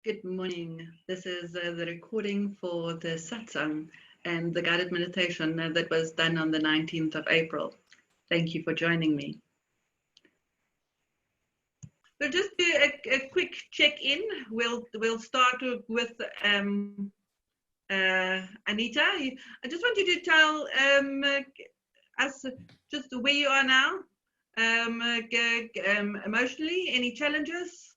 Good morning. This is the recording for the Satsang and the guided meditation that was done on the 19th of April. Thank you for joining me. We'll just do a quick check-in. We'll start with Anita. I just want you to tell us just where you are now, emotionally, any challenges?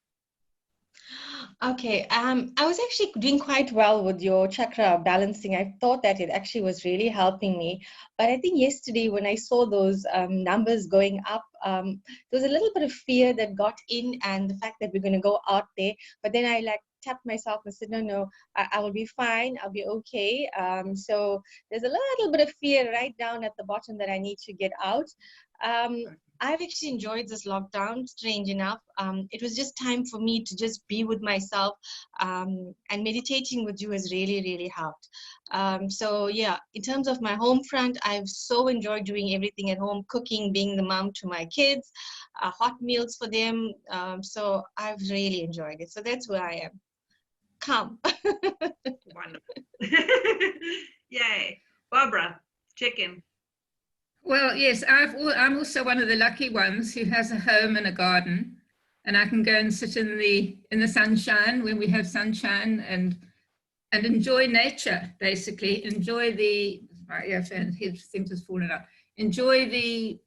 Okay, I was actually doing quite well with your chakra balancing. I thought that it actually was really helping me. But I think yesterday when I saw those numbers going up, there was a little bit of fear that got in, and the fact that we're going to go out there. But then I tapped myself and said, no, I will be fine. I'll be okay. So there's a little bit of fear right down at the bottom that I need to get out. I've actually enjoyed this lockdown, strange enough. It was just time for me to just be with myself, and meditating with you has really, really helped. So yeah, in terms of my home front, I've so enjoyed doing everything at home, cooking, being the mom to my kids, hot meals for them. So I've really enjoyed it. So that's where I am. Calm. Wonderful. Yay. Barbara, check in. Well, yes, I'm also one of the lucky ones who has a home and a garden, and I can go and sit in the sunshine when we have sunshine and enjoy nature. Basically, enjoy the things has fallen out. Enjoy the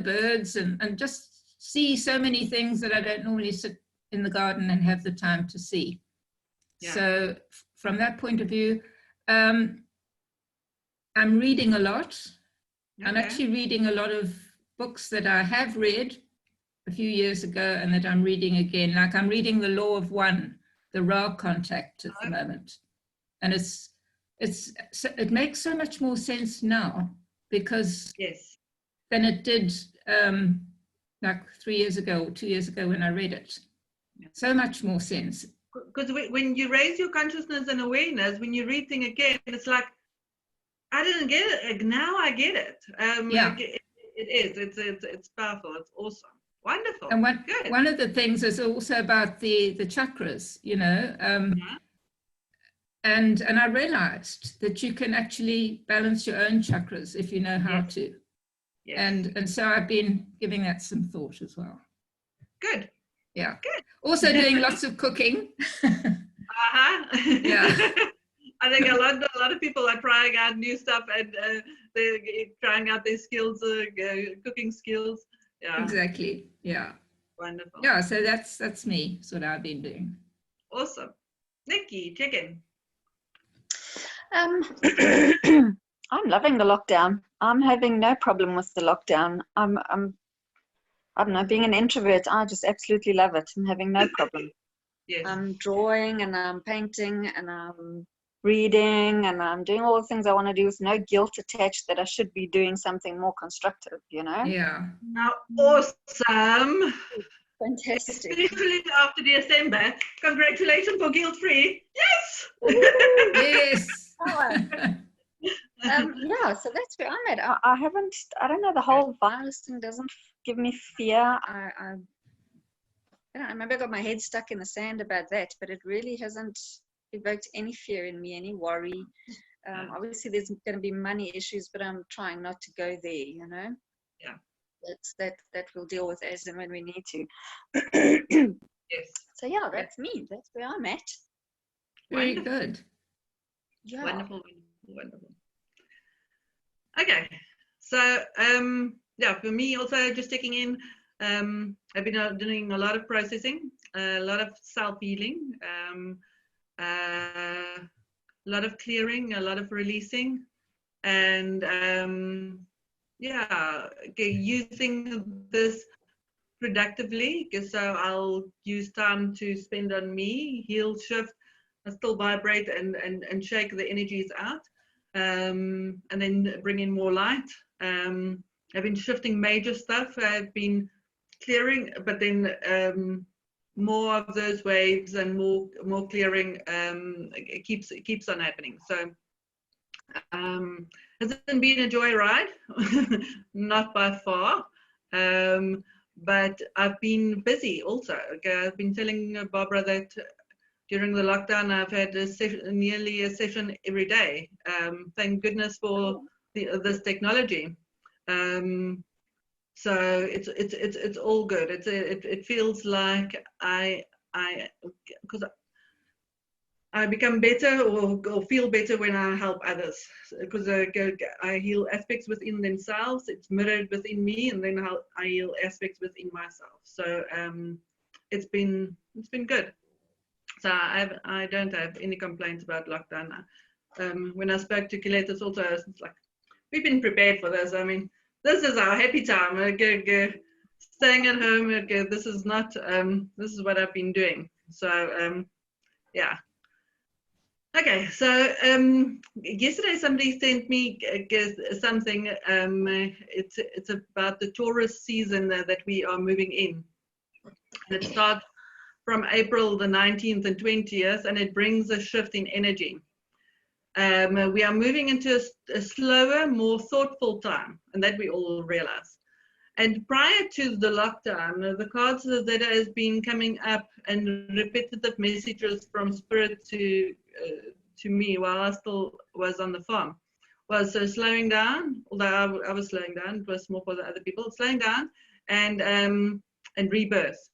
birds and just see so many things that I don't normally sit in the garden and have the time to see. Yeah. So from that point of view, I'm reading a lot. Okay. I'm actually reading a lot of books that I have read a few years ago and that I'm reading again. Like I'm reading The Law of One, the Ra contact at the moment. And it makes so much more sense now because than it did like 3 years ago or 2 years ago when I read it. Yeah. So much more sense. Because when you raise your consciousness and awareness, when you read things again, it's like, I didn't get it. Now I get it. Yeah. It's powerful. It's awesome. Wonderful. And one of the things is also about the chakras, and I realized that you can actually balance your own chakras if you know how to. Yes. And so I've been giving that some thought as well. Good. Yeah. Good. Also doing lots of cooking. Yeah. I think a lot of people are trying out new stuff and they're trying out their skills, cooking skills. Yeah. Exactly. Yeah. Wonderful. Yeah. So that's me. That's what I've been doing. Awesome. Nikki, check in. I'm loving the lockdown. I'm having no problem with the lockdown. I don't know, being an introvert, I just absolutely love it. I'm having no problem. Yes. I'm drawing and I'm painting and I'm reading and I'm doing all the things I want to do with no guilt attached that I should be doing something more constructive, Yeah. Now, awesome. Fantastic. Especially after December. Congratulations for guilt-free. Yes. Yes. Yeah, so that's where I'm at. I don't know, the whole virus thing doesn't give me fear. I don't know, maybe I got my head stuck in the sand about that, but it really hasn't evoked any fear in me, any worry. Obviously there's going to be money issues, but I'm trying not to go there, Yeah. That we'll deal with as and when we need to. Yes. So yeah, that's me. That's where I'm at. Very good. Yeah. Wonderful. Okay. So for me also just checking in, I've been doing a lot of processing, a lot of self-healing, a lot of clearing, a lot of releasing, and using this productively, because so I'll use time to spend on me, heal, shift, I still vibrate and shake the energies out, and then bring in more light. I've been shifting major stuff. I've been clearing, but then more of those waves and more clearing it keeps on happening. So hasn't been a joyride, not by far, but I've been busy also. Okay, I've been telling Barbara that during the lockdown, I've had nearly a session every day. Thank goodness for this technology. So it's all good. It feels like because I become better or feel better when I help others, because I heal aspects within themselves. It's mirrored within me, and then I heal aspects within myself. So it's been good. So I don't have any complaints about lockdown. When I spoke to Kiletus also, it's like, we've been prepared for this. I mean, this is our happy time. Staying at home. This is not. This is what I've been doing. So yeah. Okay, so yesterday somebody sent me something. It's about the Taurus season that we are moving in. And it starts from April the 19th and 20th, and it brings a shift in energy. We are moving into a slower, more thoughtful time, and that we all realize. And prior to the lockdown, the cards that has been coming up and repetitive messages from Spirit to me while I still was on the farm was slowing down. Although I was slowing down, it was more for the other people. Slowing down and rebirth.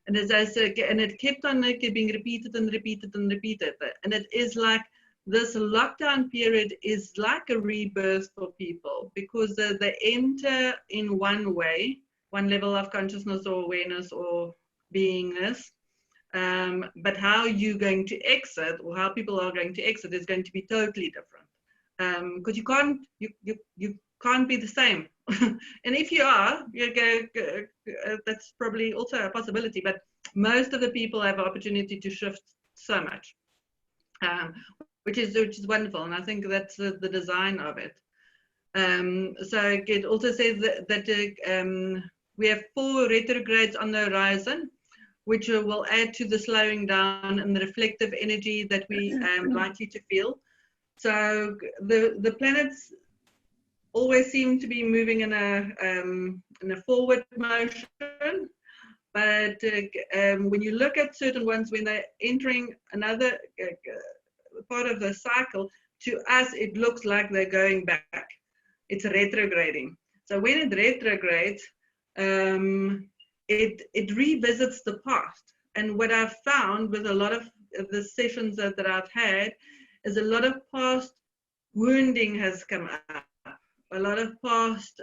And as I said, and it kept on being repeated and repeated and repeated. And it is like this lockdown period is like a rebirth for people, because they enter in one way, one level of consciousness or awareness or beingness. But how you're going to exit, or how people are going to exit, is going to be totally different. Because you can't be the same. And if you are, that's probably also a possibility. But most of the people have an opportunity to shift so much. Which is wonderful, and I think that's the design of it. So it also says that we have 4 retrogrades on the horizon, which will add to the slowing down and the reflective energy that we likely to feel. So the planets always seem to be moving in a forward motion, but when you look at certain ones, when they're entering another part of the cycle, to us it looks like they're going back. It's retrograding. So when it retrogrades, it revisits the past. And what I've found with a lot of the sessions that I've had is a lot of past wounding has come up, a lot of past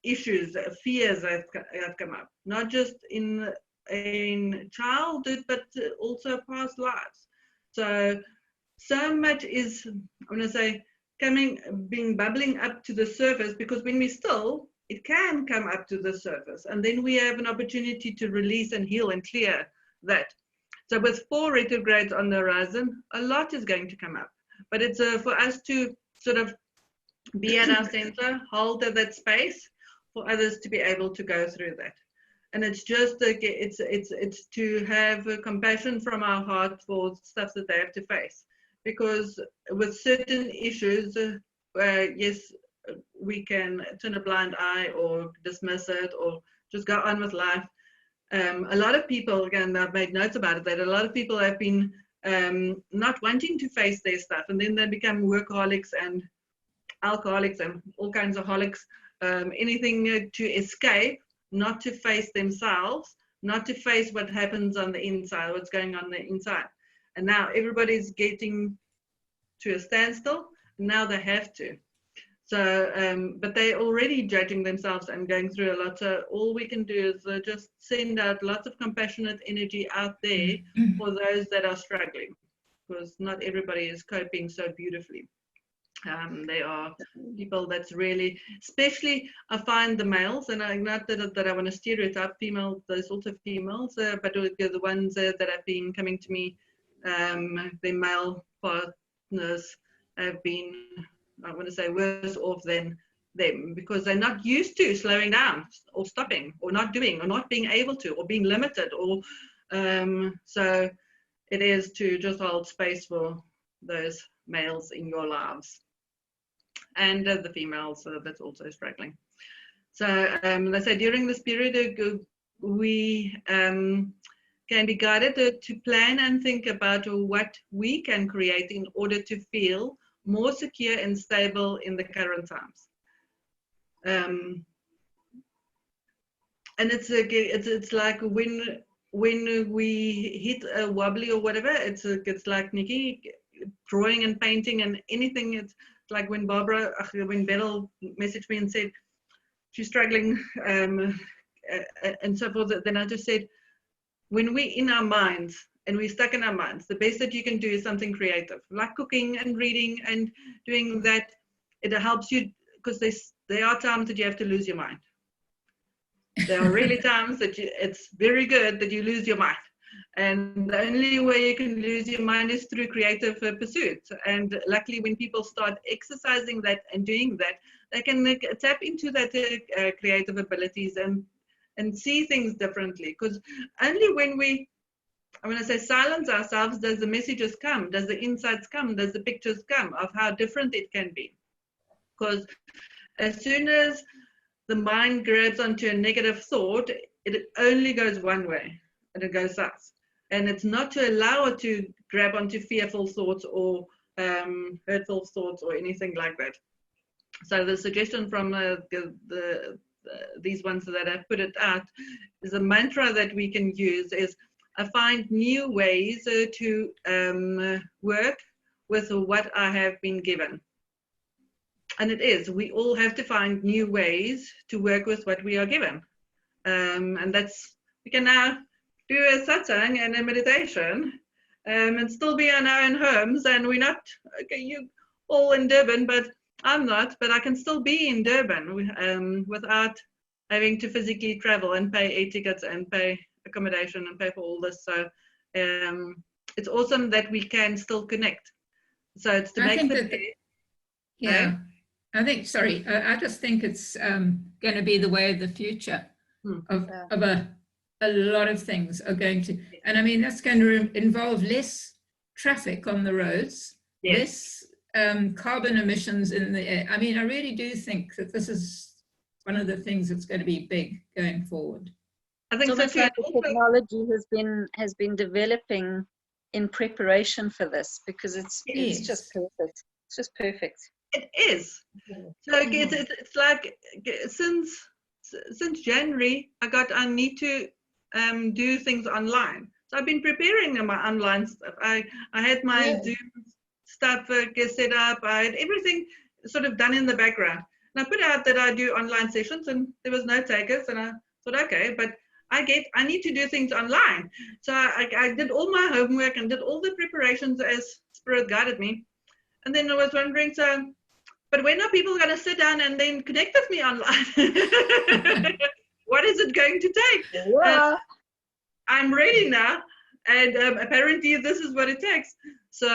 issues, fears have come up, not just in childhood, but also past lives. So much is, I'm going to say, bubbling up to the surface, because when we still, it can come up to the surface, and then we have an opportunity to release and heal and clear that. So with 4 retrogrades on the horizon, a lot is going to come up, but it's for us to sort of be at our center, hold that space for others to be able to go through that. And it's just it's to have compassion from our heart for stuff that they have to face, because with certain issues, yes, we can turn a blind eye or dismiss it or just go on with life. A lot of people, again, I've made notes about it, that a lot of people have been not wanting to face their stuff, and then they become workaholics and alcoholics and all kinds of holics, anything to escape, not to face themselves, not to face what happens on the inside, what's going on the inside. And now everybody's getting to a standstill, and now they have to. So, but they're already judging themselves and going through a lot. So all we can do is just send out lots of compassionate energy out there for those that are struggling, because not everybody is coping so beautifully. There are people that's really, especially I find the males, and I'm not that I want to stereotype female, there's also females, but the ones that have been coming to me, the male partners have been, I want to say, worse off than them, because they're not used to slowing down or stopping or not doing or not being able to or being limited, or so it is to just hold space for those males in your lives, and the females that's also struggling. So they say during this period we can be guided to plan and think about what we can create in order to feel more secure and stable in the current times. And it's like when we hit a wobbly or whatever, it's like Nikki, drawing and painting and anything. It's like when Beryl messaged me and said she's struggling and so forth. Then I just said, when we're in our minds and we're stuck in our minds, the best that you can do is something creative, like cooking and reading and doing that. It helps you, because there are times that you have to lose your mind. There are really times that it's very good that you lose your mind. And the only way you can lose your mind is through creative pursuits. And luckily, when people start exercising that and doing that, they can tap into that creative abilities and see things differently. Because only when I say silence ourselves, does the messages come, does the insights come, does the pictures come of how different it can be. Because as soon as the mind grabs onto a negative thought, it only goes one way, and it goes south. And it's not to allow it to grab onto fearful thoughts or hurtful thoughts or anything like that. So the suggestion from these ones that I've put it out is a mantra that we can use is, I find new ways to work with what I have been given. And it is, we all have to find new ways to work with what we are given. And we can now do a satsang and a meditation and still be in our own homes. And we're not, okay, you all in Durban, but I'm not, but I can still be in Durban without having to physically travel and pay air tickets and pay accommodation and pay for all this. So it's awesome that we can still connect. So it's to make the yeah. I think, sorry, I just think it's going to be the way of the future of a lot of things are going to, and I mean, that's going to involve less traffic on the roads, less carbon emissions in the air. I mean, I really do think that this is one of the things that's going to be big going forward. I think so the technology has been developing in preparation for this, because it's just perfect. It's just perfect. It is. So it's like since January, I need to do things online. So I've been preparing my online stuff. I had my Zoom stuff set up. I had everything sort of done in the background. And I put out that I do online sessions, and there was no takers. And I thought, okay, but I need to do things online. So I did all my homework and did all the preparations as Spirit guided me. And then I was wondering, but when are people going to sit down and then connect with me online? What is it going to take? Yeah. I'm ready now, and apparently this is what it takes. So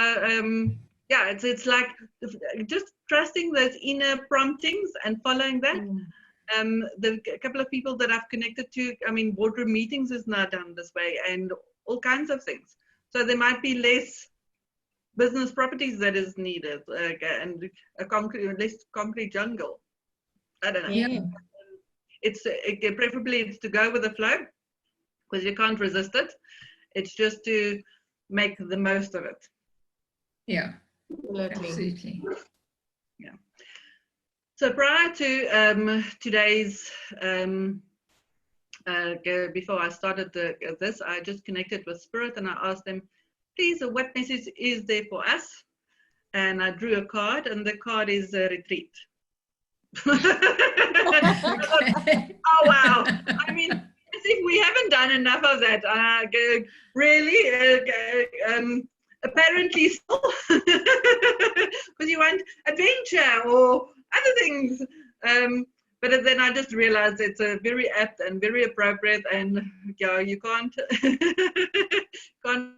yeah, it's like just trusting those inner promptings and following that. The couple of people that I've connected to, I mean, boardroom meetings is now done this way, and all kinds of things. So there might be less business properties that is needed, and less concrete jungle. I don't know. Yeah. It's preferably it's to go with the flow, because you can't resist it. It's just to make the most of it. Yeah, absolutely. Yeah. So prior to today's, before I started this, I just connected with Spirit, and I asked them, please, what message is there for us? And I drew a card, and the card is retreat. Oh wow! I mean, as if we haven't done enough of that. Really? Apparently so. Because you want adventure or other things. But then I just realized it's a very apt and very appropriate, and you can't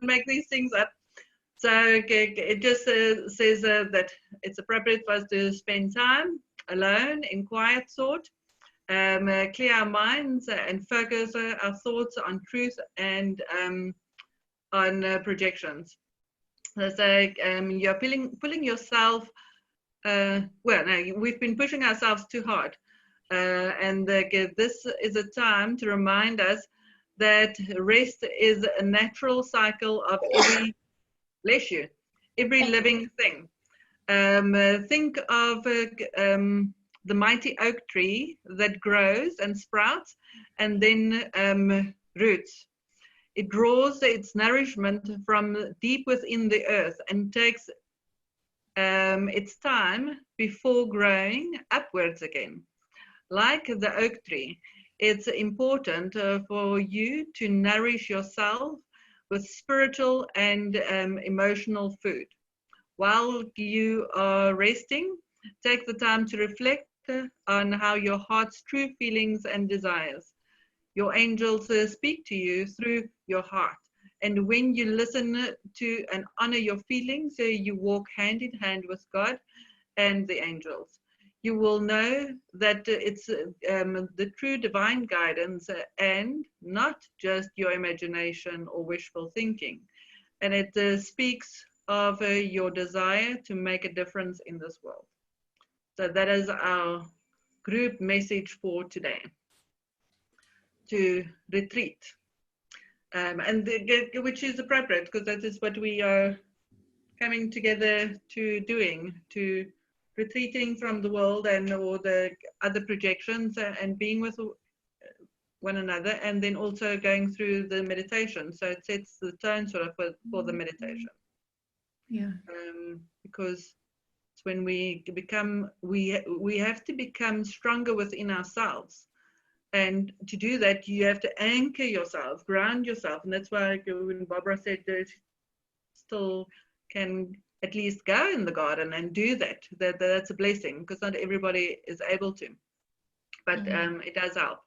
make these things up. So it just says that it's appropriate for us to spend time alone in quiet thought, clear our minds and focus our thoughts on truth and on projections. So you're pulling yourself. We've been pushing ourselves too hard. And this is a time to remind us that rest is a natural cycle of every, bless you, every living thing. Think of the mighty oak tree that grows and sprouts and then roots. It draws its nourishment from deep within the earth and takes its time before growing upwards again. Like the oak tree, it's important for you to nourish yourself with spiritual and emotional food. While you are resting, take the time to reflect on how your heart's true feelings and desires. Your angels speak to you through your heart. And when you listen to and honor your feelings, you walk hand in hand with God and the angels. You will know that it's the true divine guidance and not just your imagination or wishful thinking. And it speaks of your desire to make a difference in this world. So that is our group message for today, to retreat. Which is appropriate because that is what we are coming together to doing, to retreating from the world and or the other projections and being with one another, and then also going through the meditation. So it sets the tone sort of for the meditation. Yeah. Because it's when we become, we have to become stronger within ourselves. And to do that, you have to anchor yourself, ground yourself. And that's why when Barbara said that still can at least go in the garden and do that, that's a blessing, because not everybody is able to. But it does help.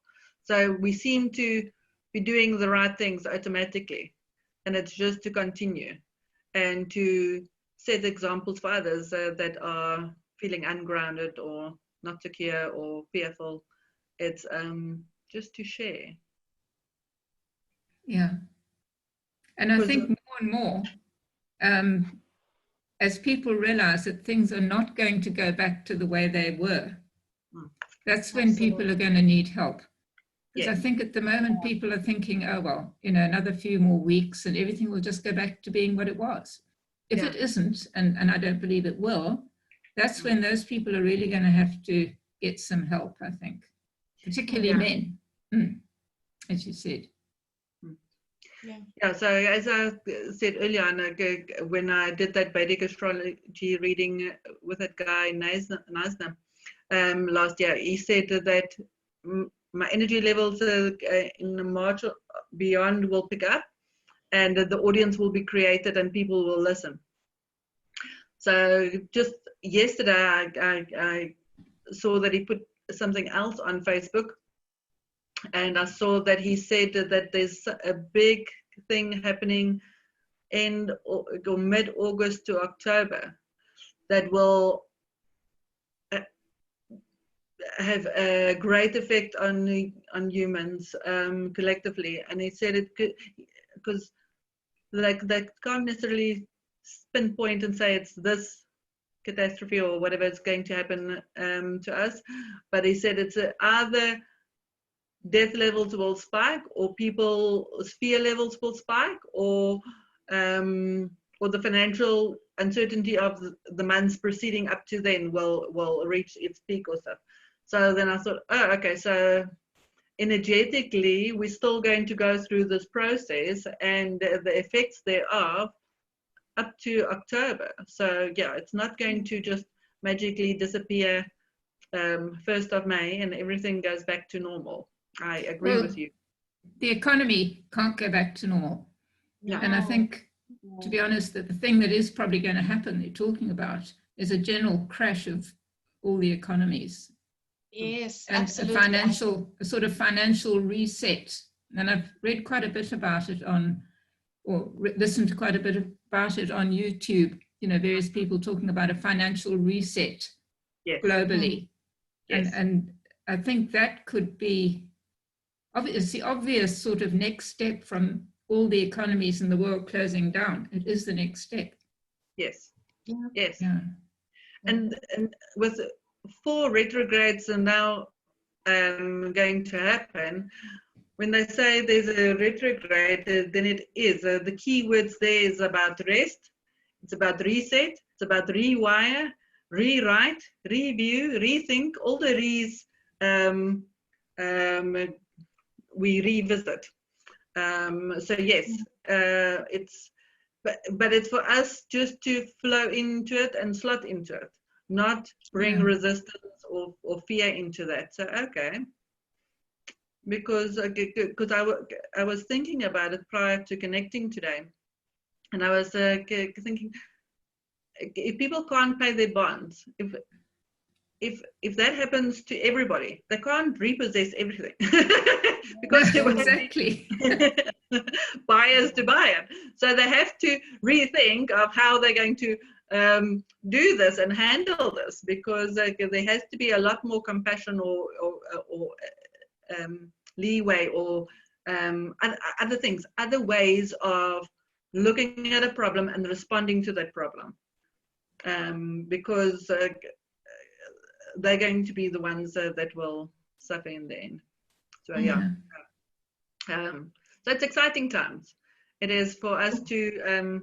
So we seem to be doing the right things automatically. And it's just to continue and to set examples for others that are feeling ungrounded or not secure or fearful. It's just to share. Yeah. And I think more and more, as people realize that things are not going to go back to the way they were, that's when people are going to need help. Because I think at the moment people are thinking, oh, well, you know, another few more weeks and everything will just go back to being what it was. If it isn't, and I don't believe it will, that's when those people are really going to have to get some help, I think. Particularly men, as you said. Yeah, so as I said earlier on, when I did that Vedic astrology reading with that guy, Naisna, last year, he said that my energy levels in March beyond will pick up and the audience will be created and people will listen. So just yesterday, I saw that he put something else on Facebook, and I saw that he said that there's a big thing happening end or mid-August to October that will have a great effect on humans collectively. And he said it could, because like they can't necessarily pinpoint and say it's this catastrophe or whatever is going to happen to us, but he said it's either death levels will spike or people's fear levels will spike, or the financial uncertainty of the months preceding up to then will reach its peak or stuff. So then I thought, oh, okay, so energetically we're still going to go through this process and the effects thereof up to October. So yeah, it's not going to just magically disappear 1st of May and everything goes back to normal. I agree with you. The economy can't go back to normal. No. And I think, to be honest, that the thing that is probably going to happen, they're talking about, is a general crash of all the economies. Yes, and absolutely. a sort of financial reset. And I've read quite a bit about it listened quite a bit about it on YouTube, you know, various people talking about a financial reset globally. Yes. And I think that could be the obvious sort of next step from all the economies in the world closing down. It is the next step. Yes. Yeah. Yes. Yeah. And with 4 retrogrades are now going to happen, when they say there's a retrograde, then it is. The key words there is about rest, it's about reset, it's about rewire, rewrite, review, rethink, all the re's we revisit. So yes, it's, but it's for us just to flow into it and slot into it, not bring resistance or fear into that. So okay. Because I was thinking about it prior to connecting today, and I was thinking, if people can't pay their bonds, if that happens to everybody, they can't repossess everything because No, exactly. buyers to buy it. So they have to rethink of how they're going to do this and handle this, because there has to be a lot more compassion or leeway or other things, other ways of looking at a problem and responding to that problem, because they're going to be the ones that will suffer in the end. So yeah. So it's exciting times. It is for us to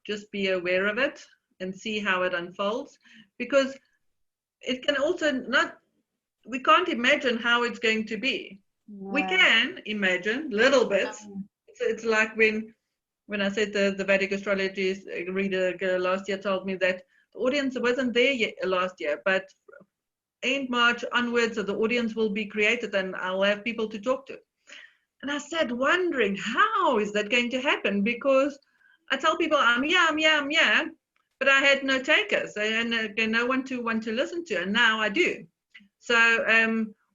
just be aware of it and see how it unfolds, because it can also not, we can't imagine how it's going to be. Yeah. We can imagine little bits. It's like when I said the Vedic astrology reader last year told me that the audience wasn't there yet last year, but end March onwards, so the audience will be created and I'll have people to talk to. And I sat wondering, how is that going to happen? Because I tell people I'm yeah, but I had no takers and no one to listen to, and now I do. So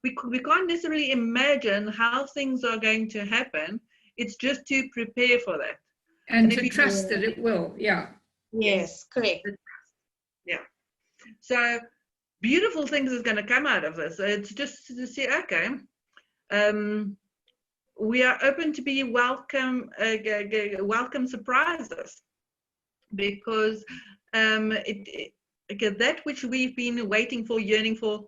we can't necessarily imagine how things are going to happen. It's just to prepare for that. And to trust that it will, Yes, correct. Yeah. So beautiful things is going to come out of this. It's just to see, okay, we are open to be welcome surprises, because that which we've been waiting for, yearning for,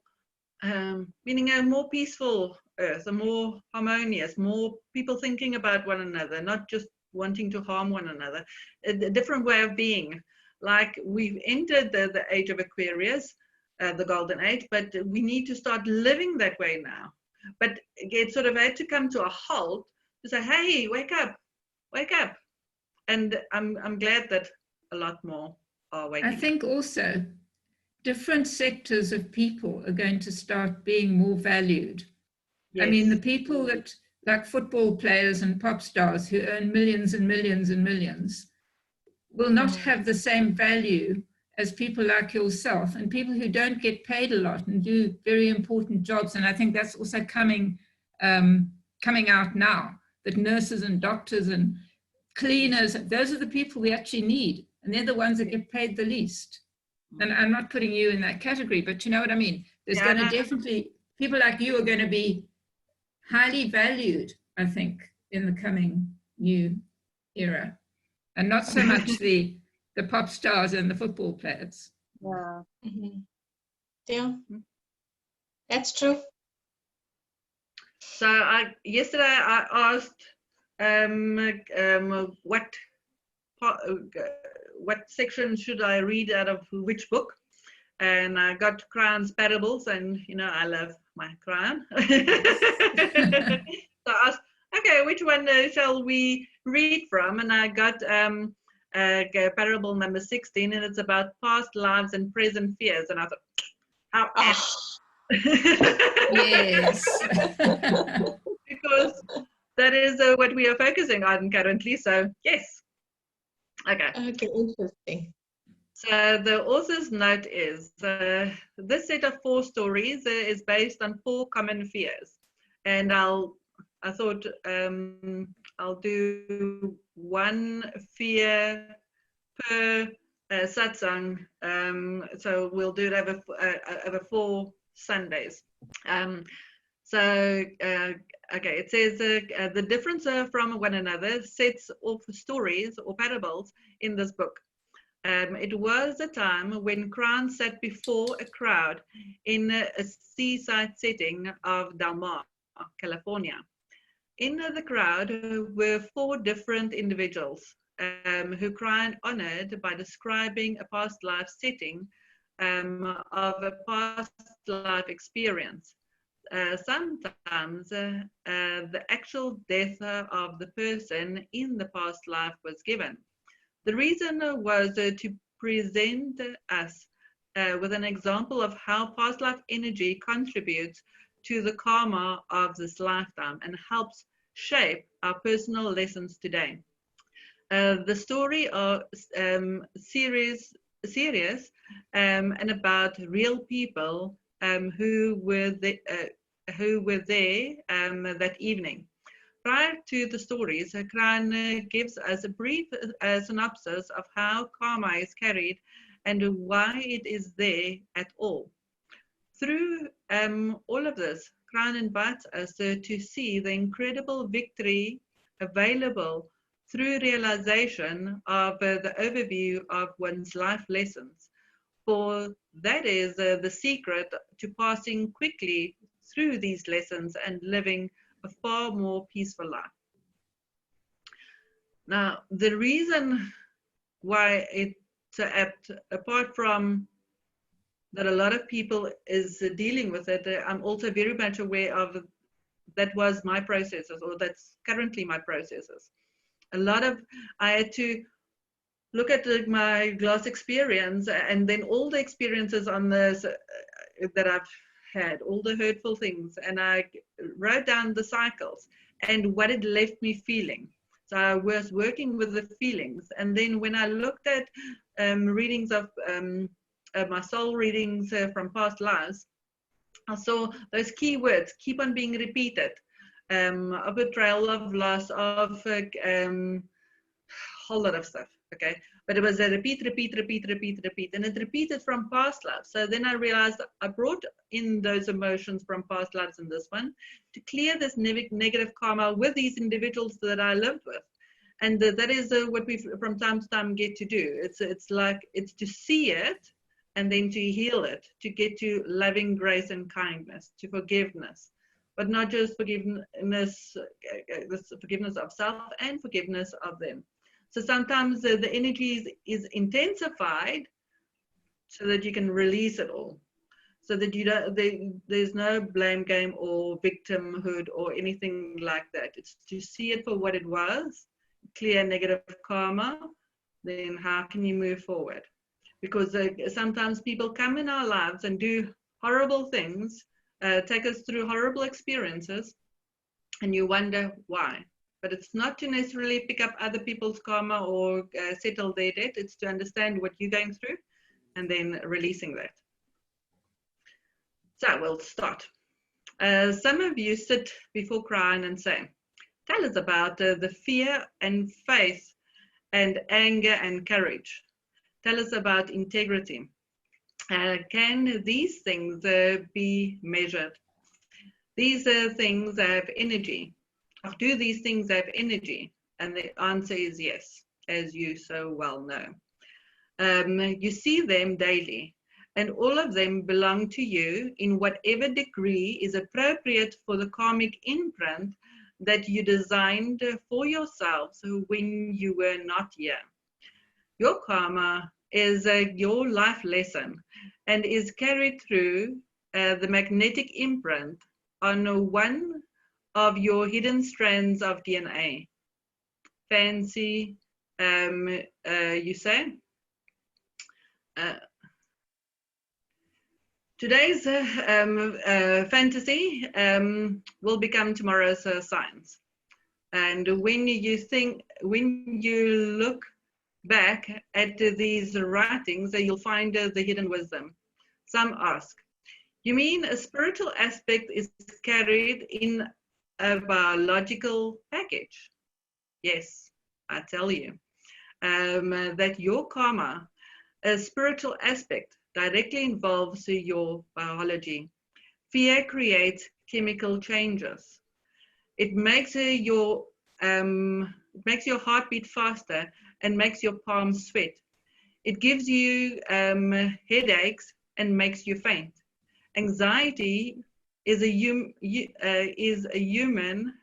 meaning a more peaceful earth, a more harmonious, more people thinking about one another, not just wanting to harm one another, a different way of being. Like we've entered the age of Aquarius, the golden age, but we need to start living that way now. But it sort of had to come to a halt to say, hey, wake up. And I'm glad that a lot more are waking up. I think also different sectors of people are going to start being more valued. Yes. I mean, the people that, like football players and pop stars who earn millions and millions and millions, will not have the same value as people like yourself and people who don't get paid a lot and do very important jobs. And I think that's also coming out now, that nurses and doctors and cleaners, those are the people we actually need. And they're the ones that get paid the least. And I'm not putting you in that category, but you know what I mean? There's going to definitely, people like you are going to be highly valued, I think, in the coming new era. And not so much the pop stars and the football players. Yeah. Mm-hmm. Yeah, that's true. So yesterday I asked what section should I read out of which book, and I got Kryon's Parables, and you know I love my Kryon. So I asked, okay, which one shall we read from? And I got Parable number 16, and it's about past lives and present fears. And I thought, how Yes. because that is what we are focusing on currently. So yes. Okay, Interesting. so the author's note is this set of 4 stories is based on 4 common fears, and I thought I'll do 1 fear per satsang, so we'll do it over 4 Sundays. Okay, it says the difference from one another sets of stories or parables in this book. It was a time when Kryon sat before a crowd in a seaside setting of Dalmar. California. In the crowd were 4 different individuals who Kryon honored by describing a past life setting of a past life experience. Sometimes the actual death of the person in the past life was given. The reason was to present us with an example of how past life energy contributes to the karma of this lifetime and helps shape our personal lessons today. The story of serious and about real people who were there that evening. Prior to the stories, Kryon gives us a brief synopsis of how karma is carried and why it is there at all. Through all of this, Kryon invites us to see the incredible victory available through realization of the overview of one's life lessons. For that is the secret to passing quickly through these lessons and living a far more peaceful life. Now, the reason why it's apt, apart from that a lot of people is dealing with it, I'm also very much aware of that was my processes, or that's currently my processes. I had to look at my glass experience and then all the experiences on this that I've had, all the hurtful things, and I wrote down the cycles and what it left me feeling. So I was working with the feelings, and then when I looked at readings of my soul readings from past lives, I saw those key words keep on being repeated, of betrayal, of loss, of a whole lot of stuff, okay? But it was a repeat, and it repeated from past lives. So then I realized I brought in those emotions from past lives in this one to clear this negative karma with these individuals that I lived with. And that is what we from time to time get to do. It's to see it and then to heal it, to get to loving grace and kindness, to forgiveness, but not just forgiveness, forgiveness of self and forgiveness of them. So sometimes the energy is intensified so that you can release it all, so that you don't, there's no blame game or victimhood or anything like that. It's to see it for what it was, clear negative karma, then how can you move forward? Because sometimes people come in our lives and do horrible things, take us through horrible experiences, and you wonder why. But it's not to necessarily pick up other people's karma or settle their debt. It's to understand what you're going through and then releasing that. So we'll start. Some of you sit before Kryon and say, tell us about the fear and faith and anger and courage. Tell us about integrity. Can these things be measured? These things have energy. Do these things have energy? And the answer is yes, as you so well know. You see them daily, and all of them belong to you in whatever degree is appropriate for the karmic imprint that you designed for yourselves when you were not here. Your karma is your life lesson and is carried through the magnetic imprint on one of your hidden strands of DNA. Fancy, you say? Today's fantasy will become tomorrow's science. And when you look back at these writings, you'll find the hidden wisdom. Some ask, you mean a spiritual aspect is carried in a biological package? Yes, I tell you that your karma, a spiritual aspect, directly involves your biology. Fear creates chemical changes. It makes your heart beat faster and makes your palms sweat. It gives you headaches and makes you faint. Anxiety is a human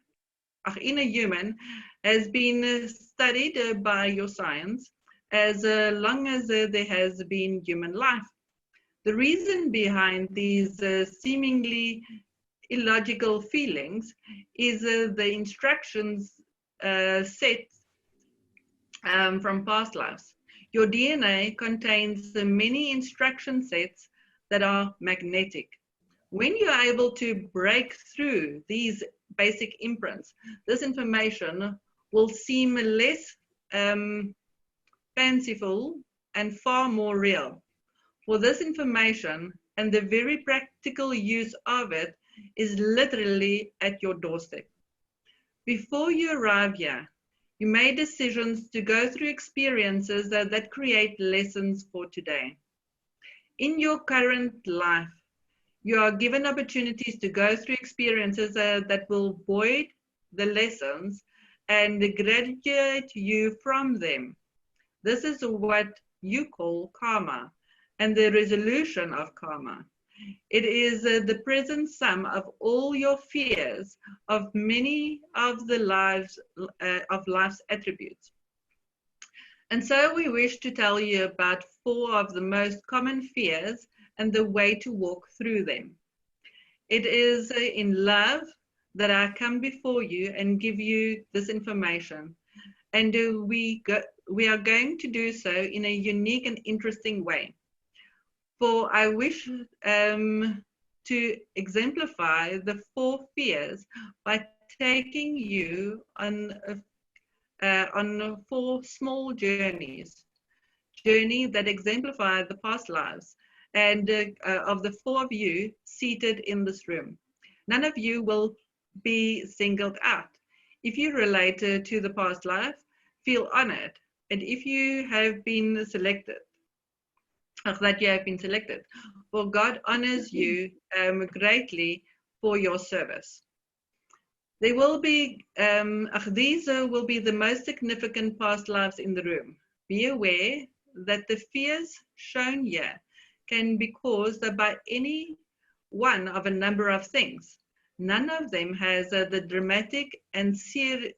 has been studied by your science as long as there has been human life. The reason behind these seemingly illogical feelings is the instructions set from past lives. Your DNA contains many instruction sets that are magnetic. When you are able to break through these basic imprints, this information will seem less fanciful and far more real. For this information and the very practical use of it is literally at your doorstep. Before you arrive here, you made decisions to go through experiences that create lessons for today. In your current life, you are given opportunities to go through experiences that will void the lessons and graduate you from them. This is what you call karma and the resolution of karma. It is the present sum of all your fears of many of the life's attributes. And so we wish to tell you about 4 of the most common fears and the way to walk through them. It is in love that I come before you and give you this information. And we are going to do so in a unique and interesting way. For I wish to exemplify the 4 fears by taking you on 4 small journeys that exemplify the past lives and of the 4 of you seated in this room. None of you will be singled out. If you relate to the past life, feel honored. And if you have been selected, for God honors you greatly for your service. There will be, these will be the most significant past lives in the room. Be aware that the fears shown here can be caused by any one of a number of things. None of them has the dramatic and serious,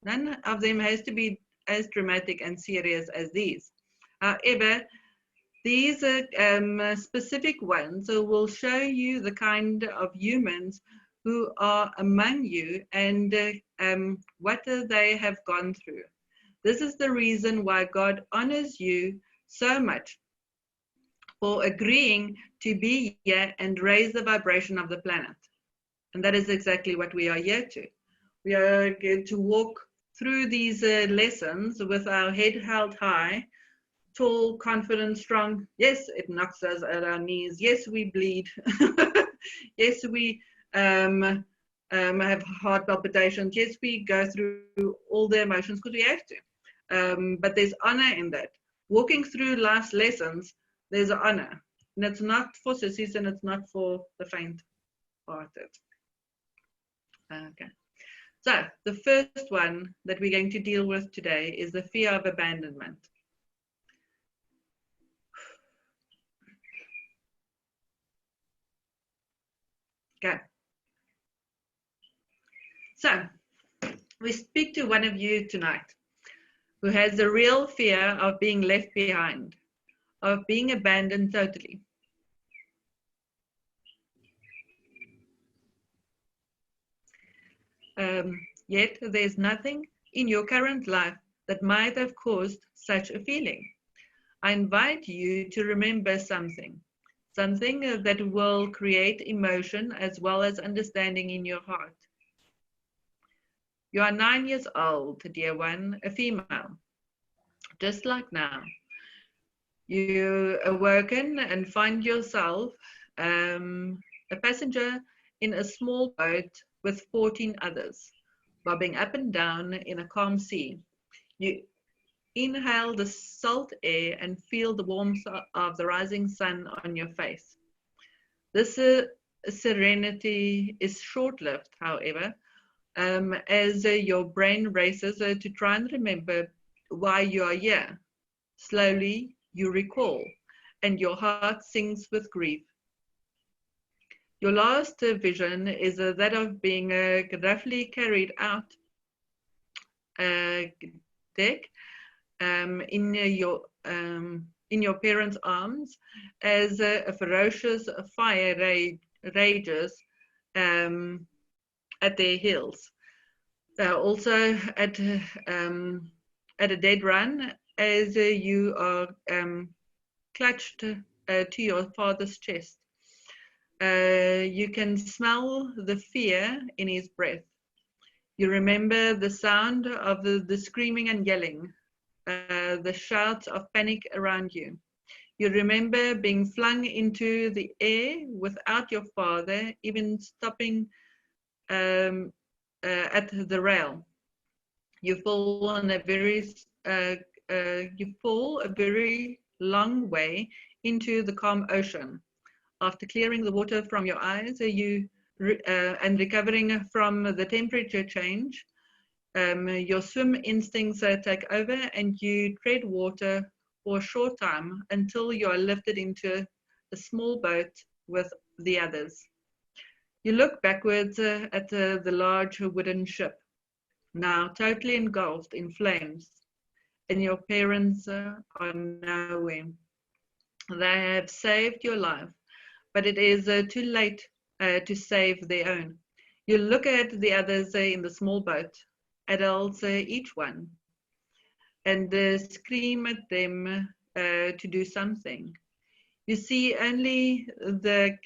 none of them has to be as dramatic and serious as these. However, these specific ones will show you the kind of humans who are among you and what they have gone through. This is the reason why God honors you so much for agreeing to be here and raise the vibration of the planet. And that is exactly what we are here to. We are going to walk through these lessons with our head held high, tall, confident, strong. Yes, it knocks us at our knees. Yes, we bleed. Yes, we have heart palpitations. Yes, we go through all the emotions because we have to. But there's honor in that. Walking through life's lessons, there's an honor. And it's not for sissies and it's not for the faint-hearted. Okay. So the first one that we're going to deal with today is the fear of abandonment. Okay. So we speak to one of you tonight who has the real fear of being left behind, of being abandoned totally. Yet there's nothing in your current life that might have caused such a feeling. I invite you to remember something that will create emotion as well as understanding in your heart. You are 9 years old, dear one, a female, just like now. You awaken and find yourself a passenger in a small boat with 14 others, bobbing up and down in a calm sea. You inhale the salt air and feel the warmth of the rising sun on your face. This serenity is short-lived, however, as your brain races to try and remember why you are here. Slowly, you recall, and your heart sings with grief. Your last vision is that of being roughly carried out deck in your parents' arms as a ferocious fire rages at their heels. Also at a dead run as you are clutched to your father's chest. You can smell the fear in his breath. You remember the sound of the screaming and yelling, the shouts of panic around you. You remember being flung into the air without your father even stopping at the rail. You fall on a very long way into the calm ocean. After clearing the water from your eyes, and recovering from the temperature change, your swim instincts take over, and you tread water for a short time until you are lifted into a small boat with the others. You look backwards at the large wooden ship, now totally engulfed in flames, and your parents are nowhere. They have saved your life, but it is too late to save their own. You look at the others in the small boat, adults each one, and scream at them to do something. You see only the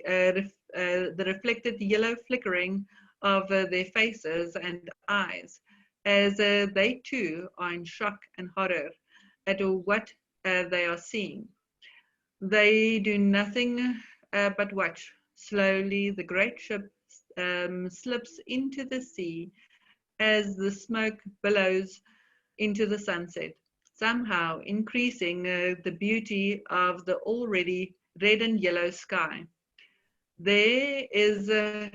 reflected yellow flickering of their faces and eyes as they too are in shock and horror at what they are seeing. They do nothing but watch. Slowly the great ship slips into the sea as the smoke billows into the sunset, somehow increasing the beauty of the already red and yellow sky. There is a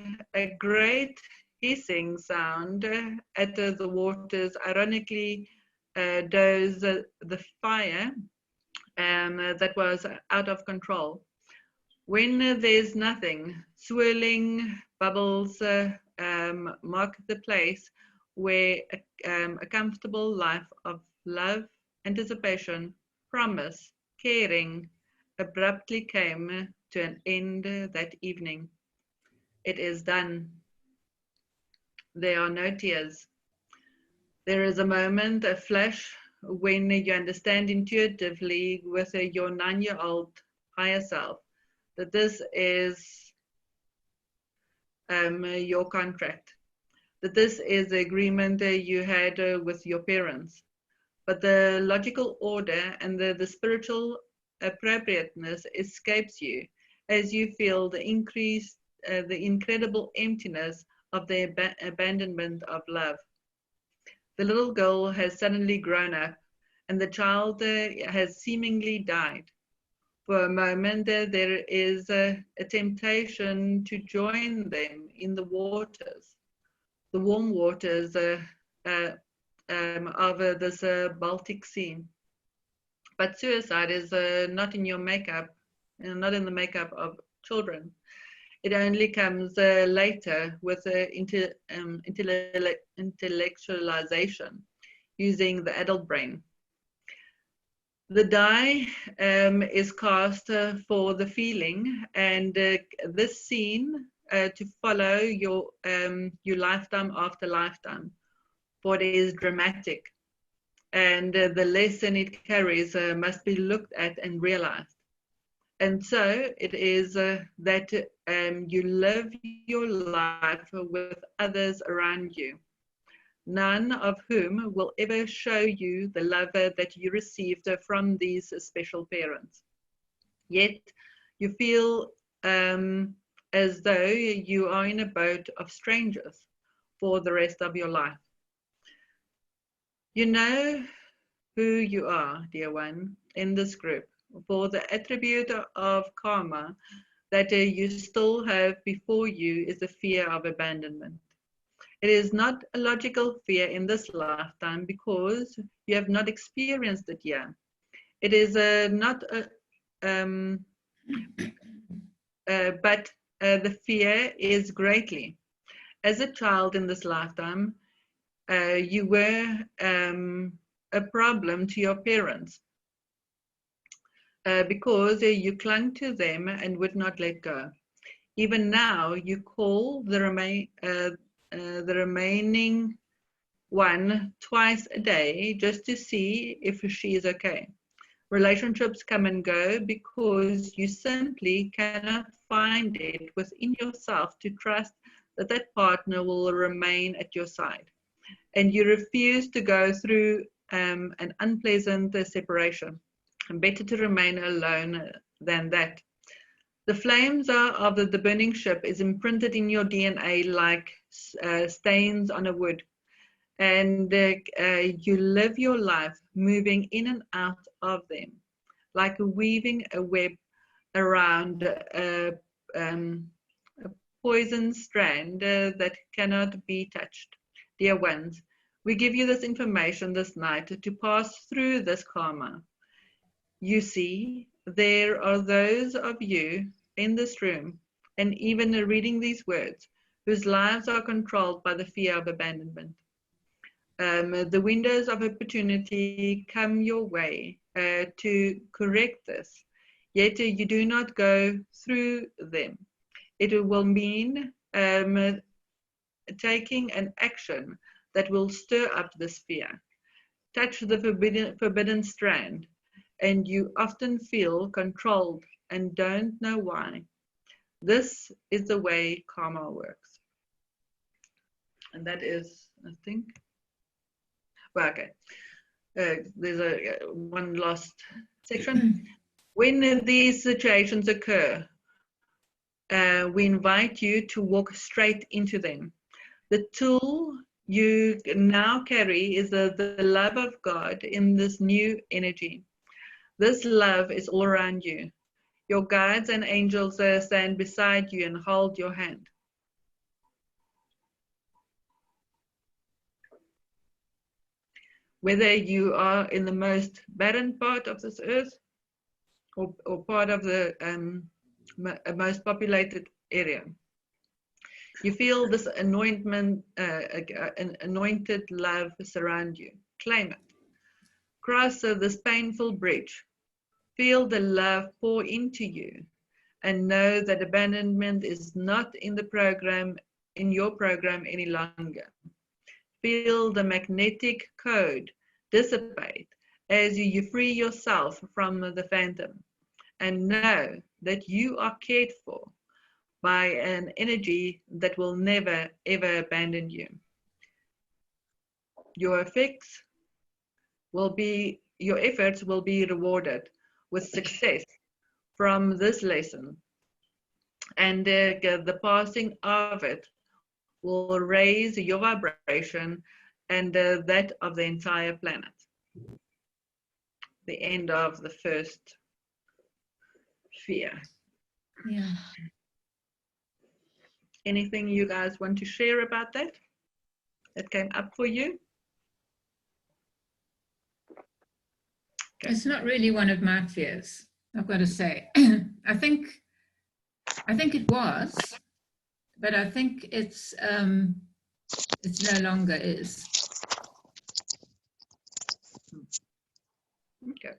great hissing sound at the waters, ironically does the fire that was out of control. When there's nothing, swirling bubbles mark the place where a comfortable life of love, anticipation, promise, caring abruptly came to an end that evening. It is done. There are no tears. There is a moment, a flash, when you understand intuitively with your 9-year-old higher self that this is your contract, that this is the agreement you had with your parents. But the logical order and the spiritual appropriateness escapes you as you feel the incredible emptiness of the abandonment of love. The little girl has suddenly grown up, and the child has seemingly died. For a moment, there is a temptation to join them in the waters, the warm waters of this Baltic Sea. But suicide is not in your makeup, not in the makeup of children. It only comes later with intellectualization, using the adult brain. The die is cast for the feeling, and this scene to follow your lifetime after lifetime, for it is dramatic, and the lesson it carries must be looked at and realized. And so it is that you live your life with others around you, none of whom will ever show you the love that you received from these special parents. Yet you feel as though you are in a boat of strangers for the rest of your life. You know who you are, dear one, in this group, for the attribute of karma that you still have before you is the fear of abandonment. It is not a logical fear in this lifetime because you have not experienced it yet. It is not but the fear is greatly. As a child in this lifetime, you were a problem to your parents because you clung to them and would not let go. Even now, you call the remaining one twice a day just to see if she is okay. Relationships come and go because you simply cannot find it within yourself to trust that that partner will remain at your side. And you refuse to go through an unpleasant separation. And better to remain alone than that. The flames of the burning ship is imprinted in your DNA like stains on a wood. And you live your life moving in and out of them, like weaving a web around a poison strand that cannot be touched. Dear ones, we give you this information this night to pass through this karma. You see, there are those of you in this room, and even reading these words, whose lives are controlled by the fear of abandonment. The windows of opportunity come your way to correct this, yet you do not go through them. It will mean taking an action that will stir up this fear. Touch the forbidden strand, and you often feel controlled and don't know why. This is the way karma works. And that is, I think, well, okay. There's one last section. When these situations occur, we invite you to walk straight into them. The tool you now carry is the love of God in this new energy. This love is all around you. Your guides and angels stand beside you and hold your hand. Whether you are in the most barren part of this earth or part of the most populated area, you feel this anointed love surround you. Claim it. Cross this painful bridge. Feel the love pour into you, and know that abandonment is not in your program any longer. Feel the magnetic code dissipate as you free yourself from the phantom, and know that you are cared for by an energy that will never ever abandon you. Your efforts will be rewarded with success from this lesson, and the passing of it will raise your vibration and that of the entire planet. The end of the first fear. Yeah. Anything you guys want to share about that came up for you? Okay. It's not really one of my fears, I've got to say. I think it was, but I think it's no longer is. Okay.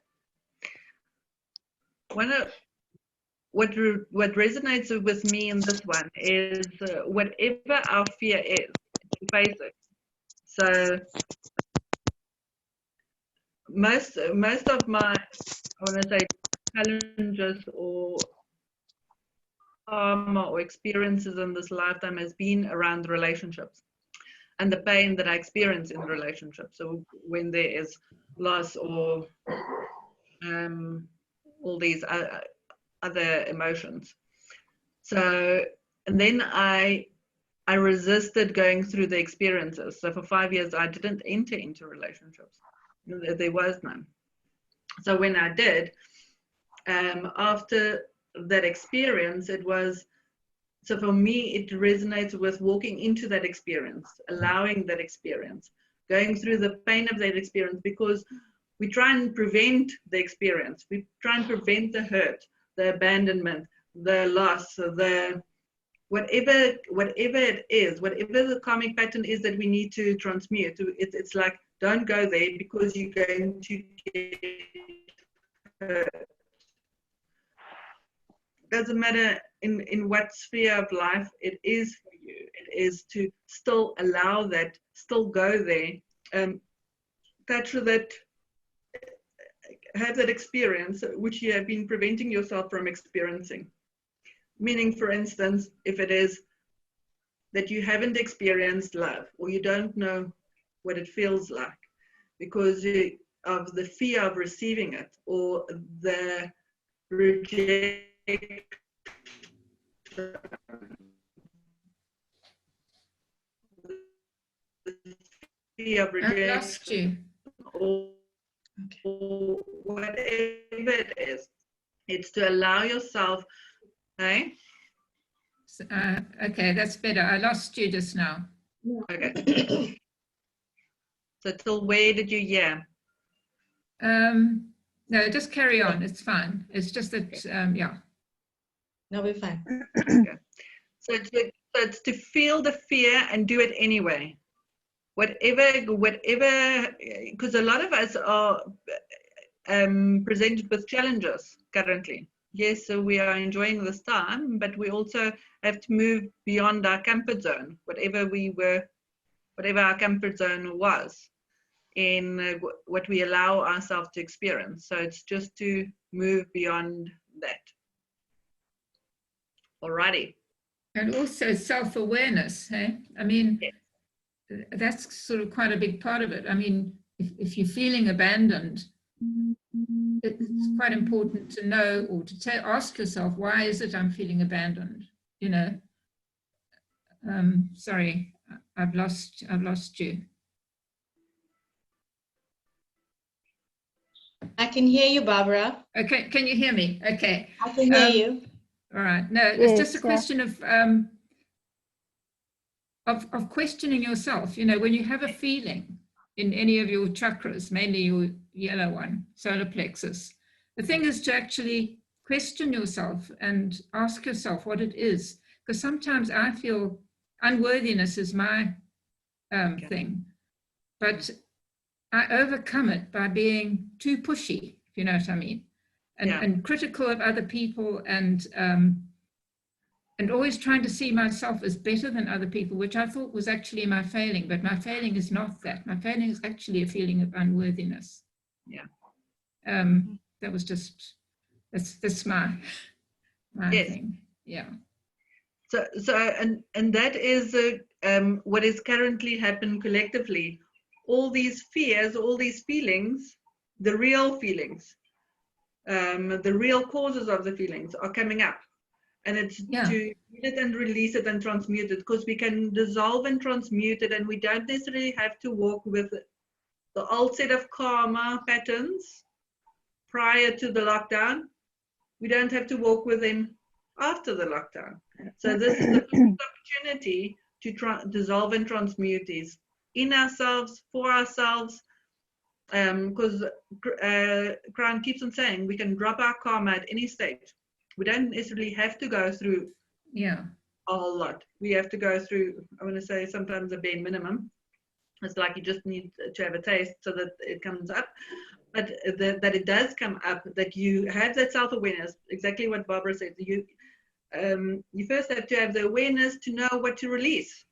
What resonates with me in this one is whatever our fear is, we face it. So most of my, I want to say, challenges or karma or experiences in this lifetime has been around relationships and the pain that I experience in relationships. So when there is loss or all these other emotions. So, and then I resisted going through the experiences. So for 5 years, I didn't enter into relationships. There was none. So when I did, after that experience, it was, so for me, it resonates with walking into that experience, allowing that experience, going through the pain of that experience, because we try and prevent the experience. We try and prevent the hurt, the abandonment, the loss, the whatever it is, whatever the karmic pattern is that we need to transmute, it's like, don't go there because you're going to get hurt. Doesn't matter in what sphere of life it is for you. It is to still allow that, still go there, touch that, have that experience which you have been preventing yourself from experiencing. Meaning, for instance, if it is that you haven't experienced love, or you don't know what it feels like because of the fear of receiving it, or the rejection, fear of rejection, I lost you. or whatever it is, it's to allow yourself. Hey? Okay, that's better. I lost you just now. Okay. So till where did you hear? No, just carry on. It's fine. It's just that, yeah. No, we're fine. Okay. So it's to feel the fear and do it anyway. Whatever, because a lot of us are presented with challenges currently. Yes, so we are enjoying this time, but we also have to move beyond our comfort zone, whatever our comfort zone was, in what we allow ourselves to experience. So it's just to move beyond that. Alrighty. And also self-awareness, hey? I mean, Yes. That's sort of quite a big part of it. I mean, if you're feeling abandoned, it's quite important to know, or to ask yourself, why is it I'm feeling abandoned? You know, sorry, I've lost you. I can hear you, Barbara. Okay, can you hear me? Okay. I can hear you. All right. No, it's Yes, just a question of questioning yourself. You know, when you have a feeling in any of your chakras, mainly your yellow one, solar plexus, the thing is to actually question yourself and ask yourself what it is. Because sometimes I feel unworthiness is my thing, but I overcome it by being too pushy, if you know what I mean, and critical of other people, and always trying to see myself as better than other people, which I thought was actually my failing, but my failing is not that. My failing is actually a feeling of unworthiness. Yeah. That was just, that's my Yes. thing. Yeah. So and that is what is currently happening collectively. All these fears, all these feelings, the real feelings, the real causes of the feelings are coming up. And it's to feel it and release it and transmute it, because we can dissolve and transmute it, and we don't necessarily have to walk with the old set of karma patterns prior to the lockdown. We don't have to walk with them after the lockdown. So this is the first opportunity to dissolve and transmute these in ourselves, for ourselves, because Kryon keeps on saying we can drop our karma at any stage. We don't necessarily have to go through a whole lot. We have to go through, I want to say, sometimes a bare minimum. It's like you just need to have a taste so that it comes up. But that it does come up, that you have that self-awareness, exactly what Barbara said. You first have to have the awareness to know what to release.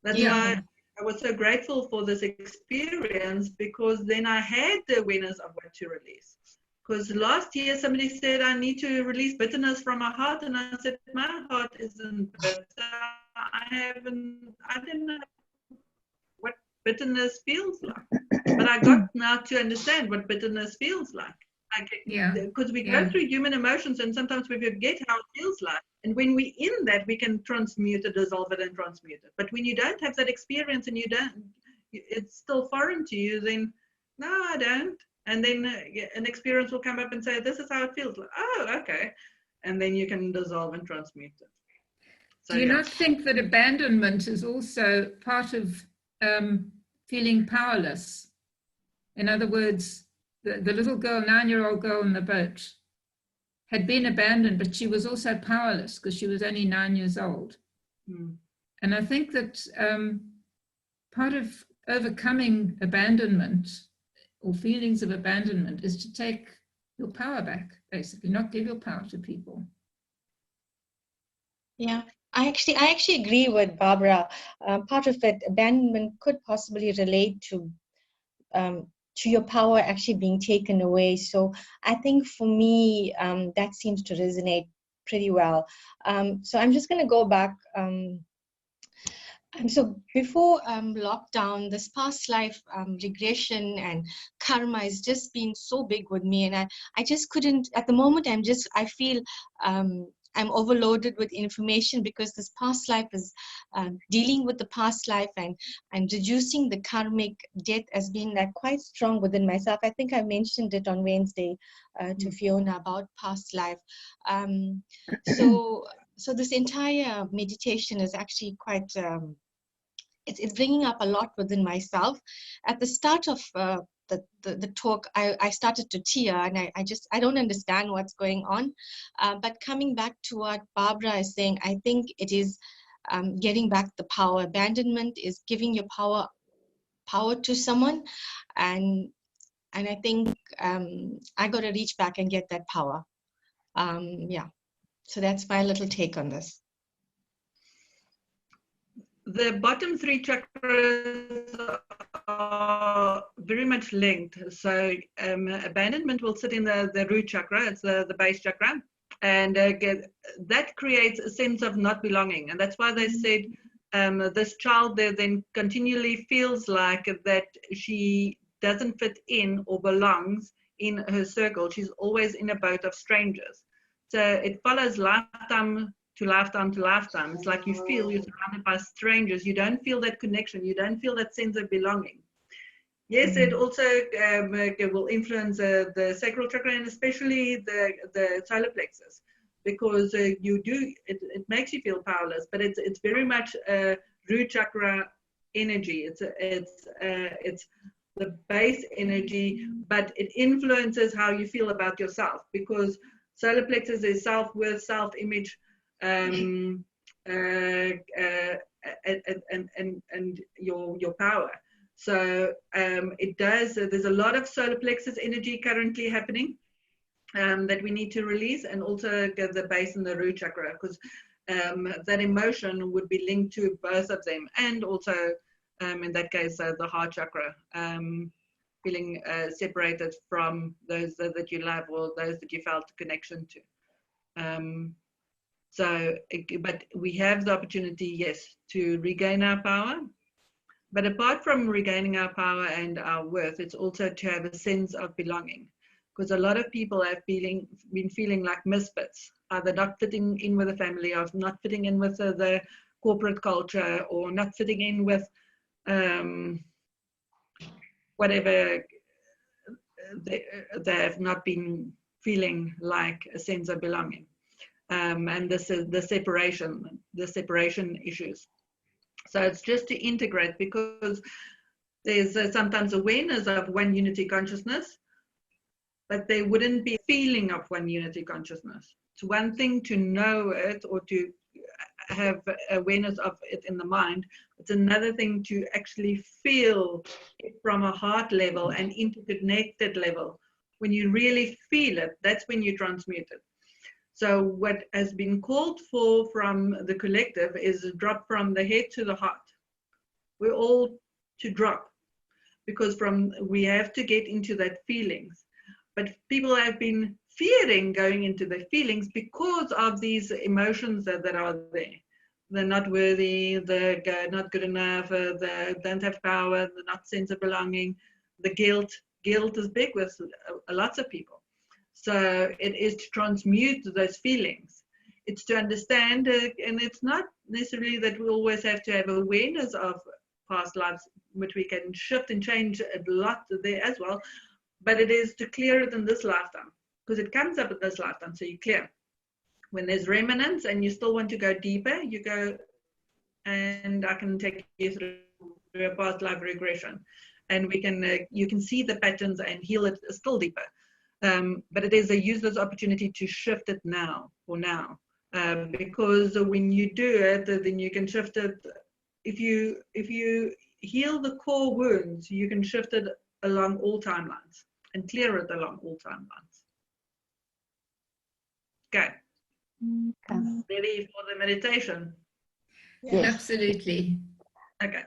That's why I was so grateful for this experience, because then I had the awareness of what to release. Because last year somebody said I need to release bitterness from my heart, and I said my heart isn't bitter. I didn't know what bitterness feels like, but I got now to understand what bitterness feels like. Because we go through human emotions, and sometimes we forget how it feels like. And when we're in that, we can transmute it, dissolve it, and transmute it. But when you don't have that experience and it's still foreign to you, then no, I don't. And then an experience will come up and say, this is how it feels. Like, oh, okay. And then you can dissolve and transmute it. So, do you not think that abandonment is also part of feeling powerless? In other words, the little girl, 9-year-old girl in the boat, had been abandoned, but she was also powerless because she was only 9 years old. And I think that part of overcoming abandonment or feelings of abandonment is to take your power back, basically, not give your power to people. Yeah, I actually agree with Barbara. Part of it, abandonment could possibly relate to your power actually being taken away. So I think for me, that seems to resonate pretty well. So I'm just going to go back. And so before lockdown, this past life regression and karma has just been so big with me. And I just couldn't, at the moment, I feel I'm overloaded with information because this past life is dealing with the past life and reducing the karmic debt has been like quite strong within myself. I think I mentioned it on Wednesday to Fiona about past life. So this entire meditation is actually quite, it's bringing up a lot within myself. At the start of the talk, I started to tear, and I don't understand what's going on. But coming back to what Barbara is saying, I think it is getting back the power. Abandonment is giving your power to someone, and I think I got to reach back and get that power. Yeah, so that's my little take on this. The bottom 3 chakras are very much linked. So abandonment will sit in the root chakra, it's the base chakra, and that creates a sense of not belonging. And that's why they said this child there then continually feels like that she doesn't fit in or belongs in her circle. She's always in a boat of strangers. So it follows lifetime to lifetime to lifetime. It's like you feel you're surrounded by strangers. You don't feel that connection. You don't feel that sense of belonging. Yes, it also will influence the sacral chakra and especially the solar plexus, because it makes you feel powerless. But it's very much a root chakra energy. It's the base energy, but it influences how you feel about yourself, because solar plexus is self-worth, self-image, and your power. So there's a lot of solar plexus energy currently happening that we need to release, and also get the base and the root chakra, because that emotion would be linked to both of them, and also in that case the heart chakra, feeling separated from those that you love or those that you felt a connection to. But we have the opportunity, yes, to regain our power. But apart from regaining our power and our worth, it's also to have a sense of belonging, because a lot of people have been feeling like misfits, either not fitting in with the family, or not fitting in with the corporate culture, or not fitting in with whatever. They have not been feeling like a sense of belonging. And this is the separation issues. So it's just to integrate, because there's sometimes awareness of one unity consciousness, but there wouldn't be a feeling of one unity consciousness. It's one thing to know it or to have awareness of it in the mind. It's another thing to actually feel it from a heart level and interconnected level. When you really feel it, that's when you transmute it. So what has been called for from the collective is a drop from the head to the heart. We're all to drop, because we have to get into that feelings. But people have been fearing going into the feelings because of these emotions that are there. They're not worthy, they're not good enough, they don't have power, the not sense of belonging, the guilt. Guilt is big with lots of people. So it is to transmute those feelings. It's to understand, and it's not necessarily that we always have to have awareness of past lives, which we can shift and change a lot there as well. But it is to clear it in this lifetime, because it comes up in this lifetime, so you clear. When there's remnants and you still want to go deeper, you go, and I can take you through a past life regression. And we can, you can see the patterns and heal it still deeper. But it is a useless opportunity to shift it now, for now. Because when you do it, then you can shift it. If you heal the core wounds, you can shift it along all timelines and clear it along all timelines. Okay. Ready for the meditation? Yes. Absolutely. Okay.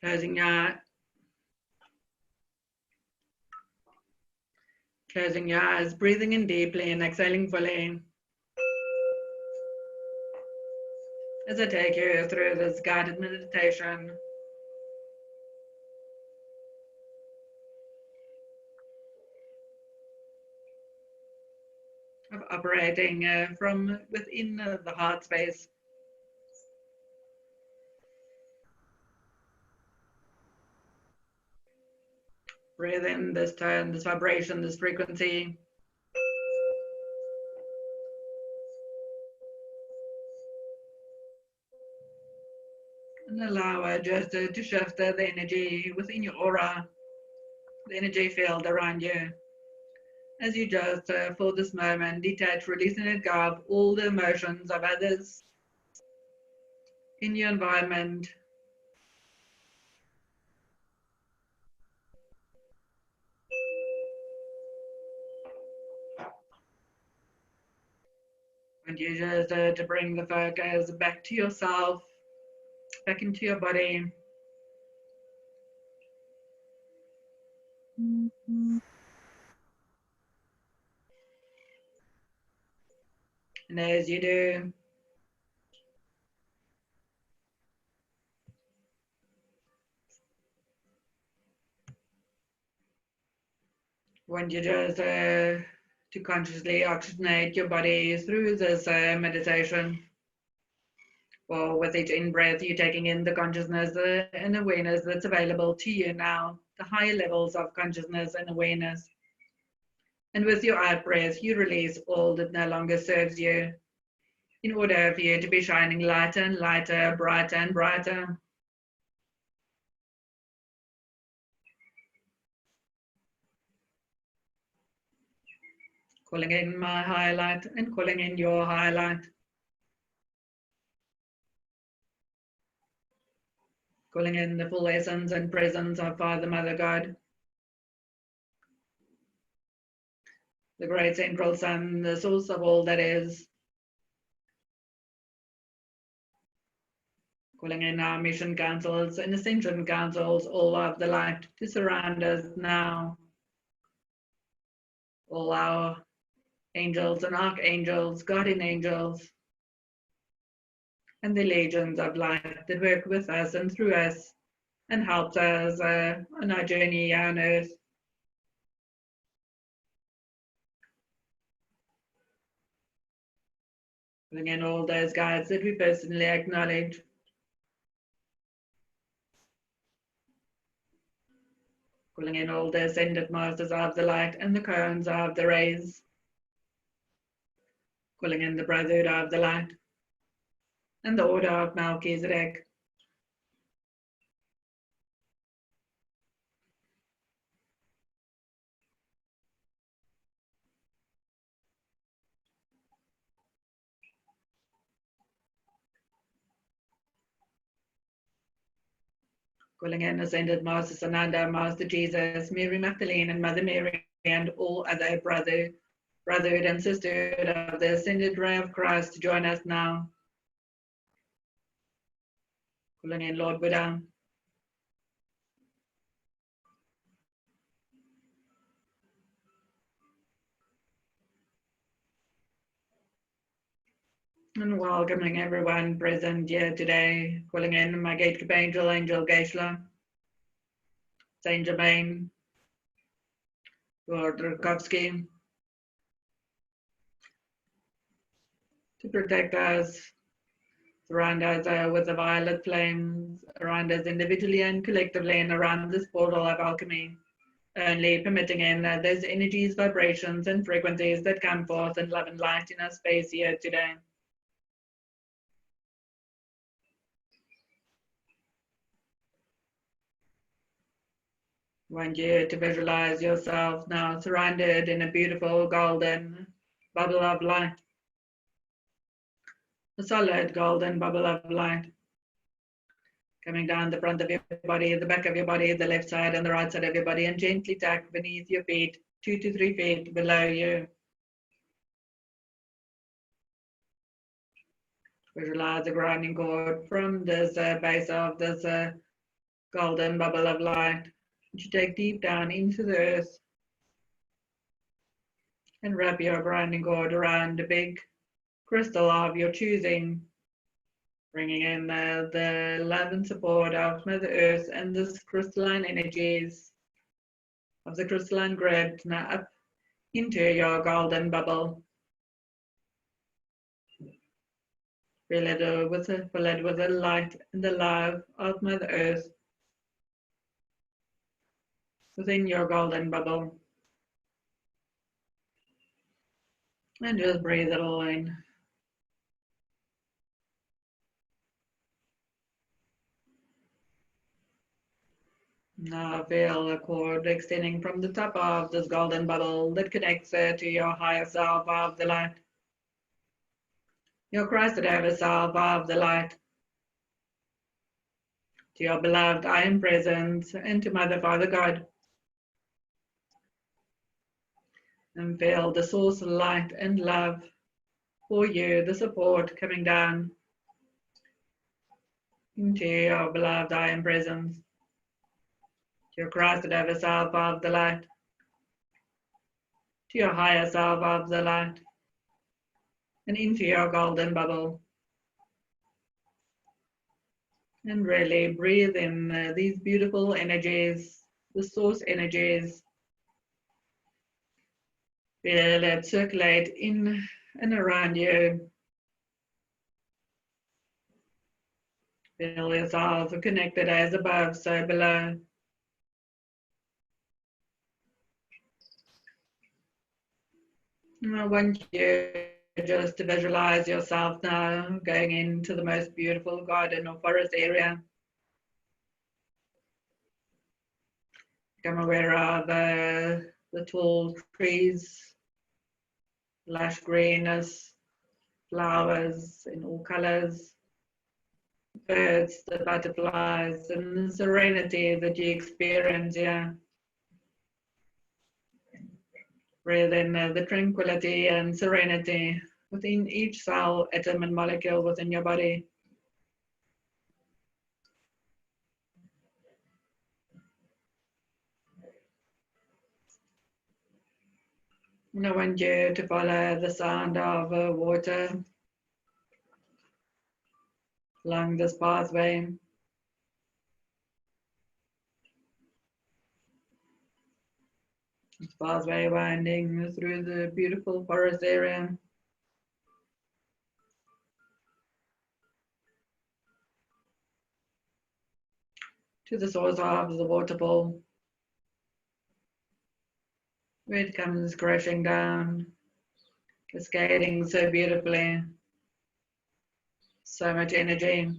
Closing your eyes, breathing in deeply and exhaling fully. As I take you through this guided meditation, of operating from within the heart space. Breathe in this tone, this vibration, this frequency. And allow it just to shift the energy within your aura, the energy field around you. As you just, for this moment, detach, release, and let go of all the emotions of others in your environment. And you just to bring the focus back to yourself, back into your body. And as you do, when you just to consciously oxygenate your body through this meditation, well, with each in-breath, you're taking in the consciousness and awareness that's available to you now, the higher levels of consciousness and awareness. And with your out-breath, you release all that no longer serves you, in order for you to be shining lighter and lighter, brighter and brighter. Calling in my highlight and calling in your highlight. Calling in the full essence and presence of Father, Mother, God. The great central sun, the source of all that is. Calling in our mission councils and ascension councils, all of the light to surround us now. All our angels and archangels, guardian angels, and the legions of light that work with us and through us and helps us on our journey on earth. Calling in all those guides that we personally acknowledge. Calling in all the ascended masters of the light and the cones of the rays. Calling in the brotherhood of the light and the order of Melchizedek. Calling in ascended Master Sananda, Master Jesus, Mary Magdalene and Mother Mary, and all other brotherhood and sisterhood of the ascended ray of Christ to join us now. Calling in Lord Buddha. And welcoming everyone present here today. Calling in my gatekeeper angel, Angel Geishla, Saint Germain, Lord Rukovsky, to protect us Surround us with the violet flames, around us individually and collectively, and around this portal of alchemy, only permitting in those energies, vibrations, and frequencies that come forth in love and light in our space here today. I want you to visualize yourself now surrounded in a beautiful golden bubble of light. A solid golden bubble of light coming down the front of your body, the back of your body, the left side and the right side of your body, and gently tuck beneath your feet, 2 to 3 feet below you. Visualize the grounding cord from this base of this golden bubble of light, which you take deep down into the earth, and wrap your grounding cord around a big crystal of your choosing, bringing in the love and support of Mother Earth and this crystalline energies of the crystalline grid now up into your golden bubble. Fill it with the light and the love of Mother Earth within your golden bubble. And just breathe it all in. Now feel the cord extending from the top of this golden bubble that connects to your higher self of the light, your Christed over self of the light, to your beloved I Am Presence, and to Mother, Father, God. And feel the source of light and love for you, the support coming down into your beloved I Am Presence, to your Christed over self of the light, to your higher self of the light, and into your golden bubble. And really breathe in these beautiful energies, the source energies. Feel it circulate in and around you. Feel yourself connected as above, so below. And I want you just to visualize yourself now going into the most beautiful garden or forest area. Become aware of the tall trees, lush greenness, flowers in all colors, birds, the butterflies, and the serenity that you experience here. Breathe in the tranquility and serenity within each cell, atom, and molecule within your body. And I want you to follow the sound of water along this pathway. This pathway winding through the beautiful forest area. To the source of the waterfall, where it comes crashing down, cascading so beautifully, so much energy.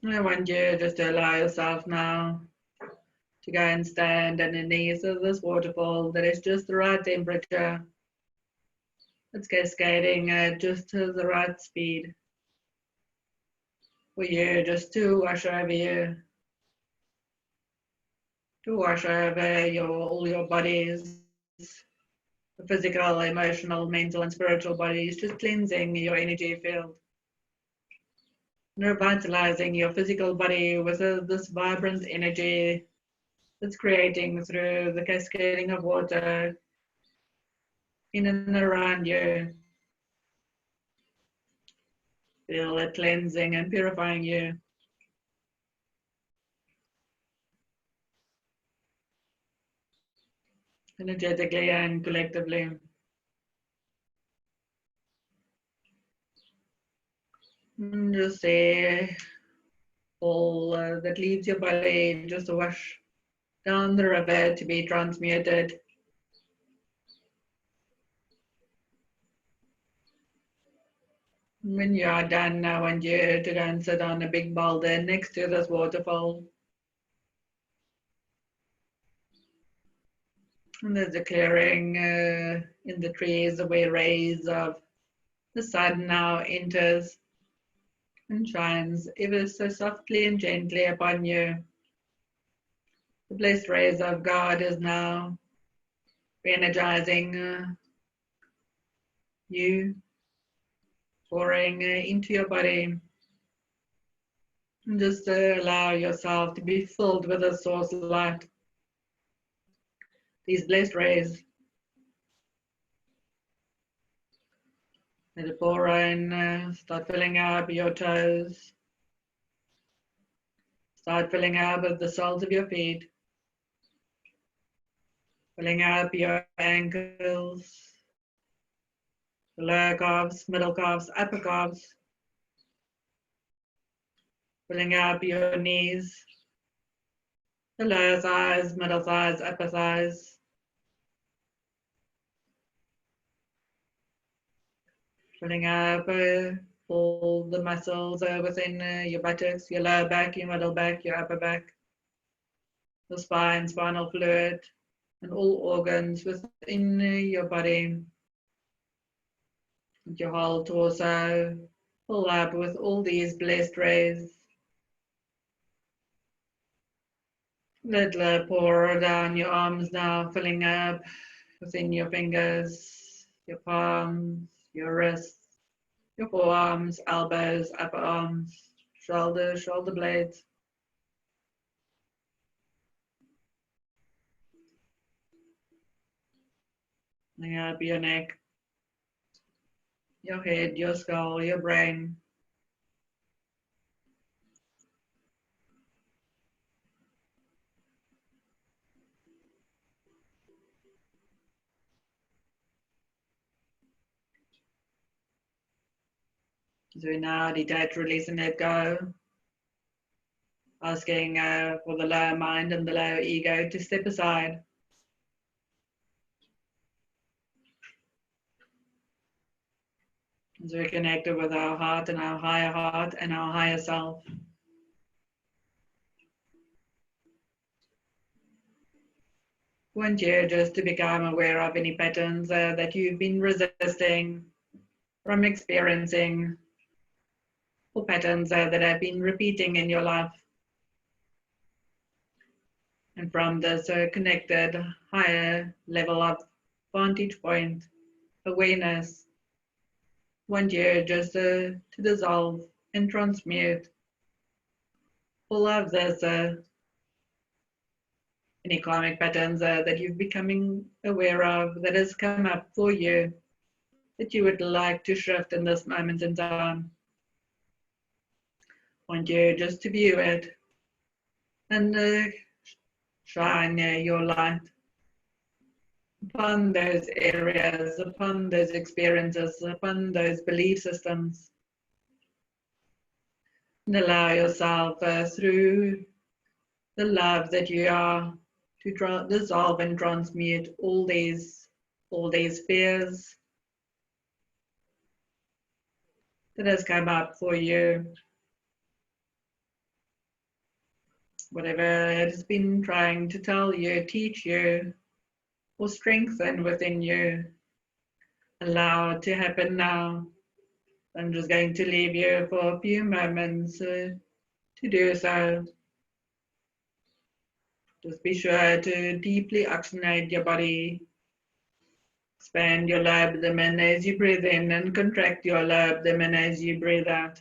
I want you just to allow yourself now to go and stand underneath of this waterfall that is just the right temperature. It's cascading at just to the right speed for you, just to wash over you, to wash over all your bodies, the physical, emotional, mental, and spiritual bodies, just cleansing your energy field. Revitalizing your physical body with this vibrant energy that's creating through the cascading of water in and around you. Feel it cleansing and purifying you. energetically and collectively. And just say all that leaves your body just wash down the river to be transmuted. When you are done, I want you to go and sit on a big boulder next to this waterfall. And there's a clearing in the trees where rays of the sun now enters and shines ever so softly and gently upon you. The blessed rays of God is now re-energizing you, pouring into your body. And just allow yourself to be filled with the source light. These blessed rays. Let it pour in, start filling up your toes. Start filling up with the soles of your feet. Filling up your ankles, the lower calves, middle calves, upper calves. Filling up your knees, the lower thighs, middle thighs, upper thighs. Filling up all the muscles within your buttocks, your lower back, your middle back, your upper back, the spine, spinal fluid, and all organs within your body. And your whole torso, fill up with all these blessed rays. Let it pour down your arms now, filling up within your fingers, your palms, your wrists, your forearms, elbows, upper arms, shoulders, shoulder blades. Filling up your neck, your head, your skull, your brain. So we now detach, release, and let go. Asking for the lower mind and the lower ego to step aside. As we're connected with our heart and our higher self. I want you just to become aware of any patterns that you've been resisting from experiencing, or patterns that have been repeating in your life. And from this connected higher level of vantage point, awareness, I want you just to dissolve and transmute all of this, any karmic patterns that you're becoming aware of that has come up for you, that you would like to shift in this moment in time. I want you just to view it and shine your light upon those areas, upon those experiences, upon those belief systems. And allow yourself through the love that you are to dissolve and transmute all these fears that has come up for you. Whatever it has been trying to tell you, teach you, or strengthen within you, allow it to happen now. I'm just going to leave you for a few moments to do so. Just be sure to deeply oxygenate your body. Expand your lower abdomen as you breathe in and contract your lower abdomen as you breathe out.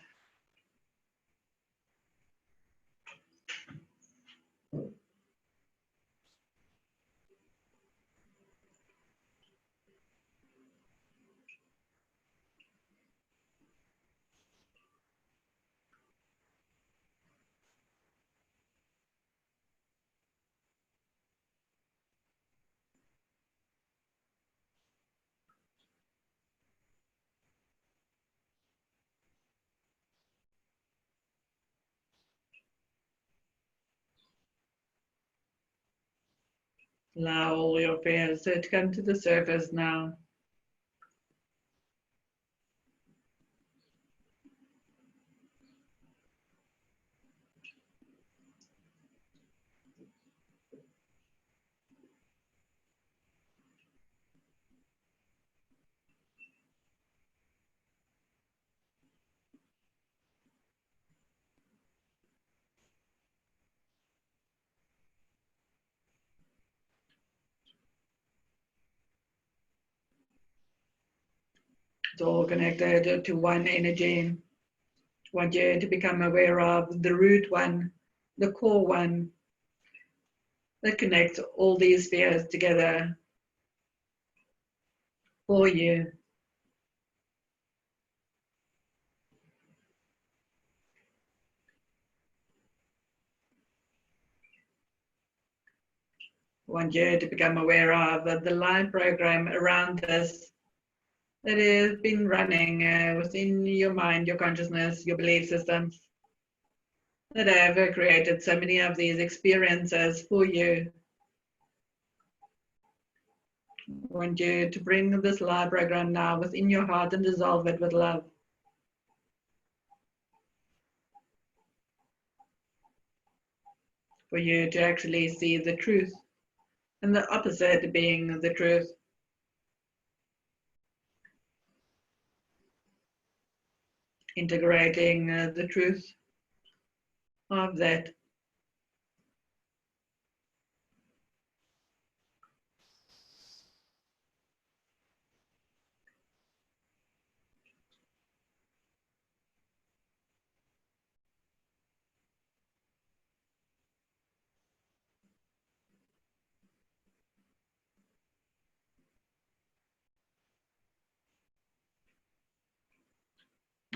Allow all your fears to come to the surface now. It's all connected to one energy. I want you to become aware of the root one, the core one, that connects all these spheres together for you. I want you to become aware of the life program around us that has been running within your mind, your consciousness, your belief systems that have created so many of these experiences for you. I want you to bring this life program now within your heart and dissolve it with love. For you to actually see the truth and the opposite being the truth. Integrating the truth of that.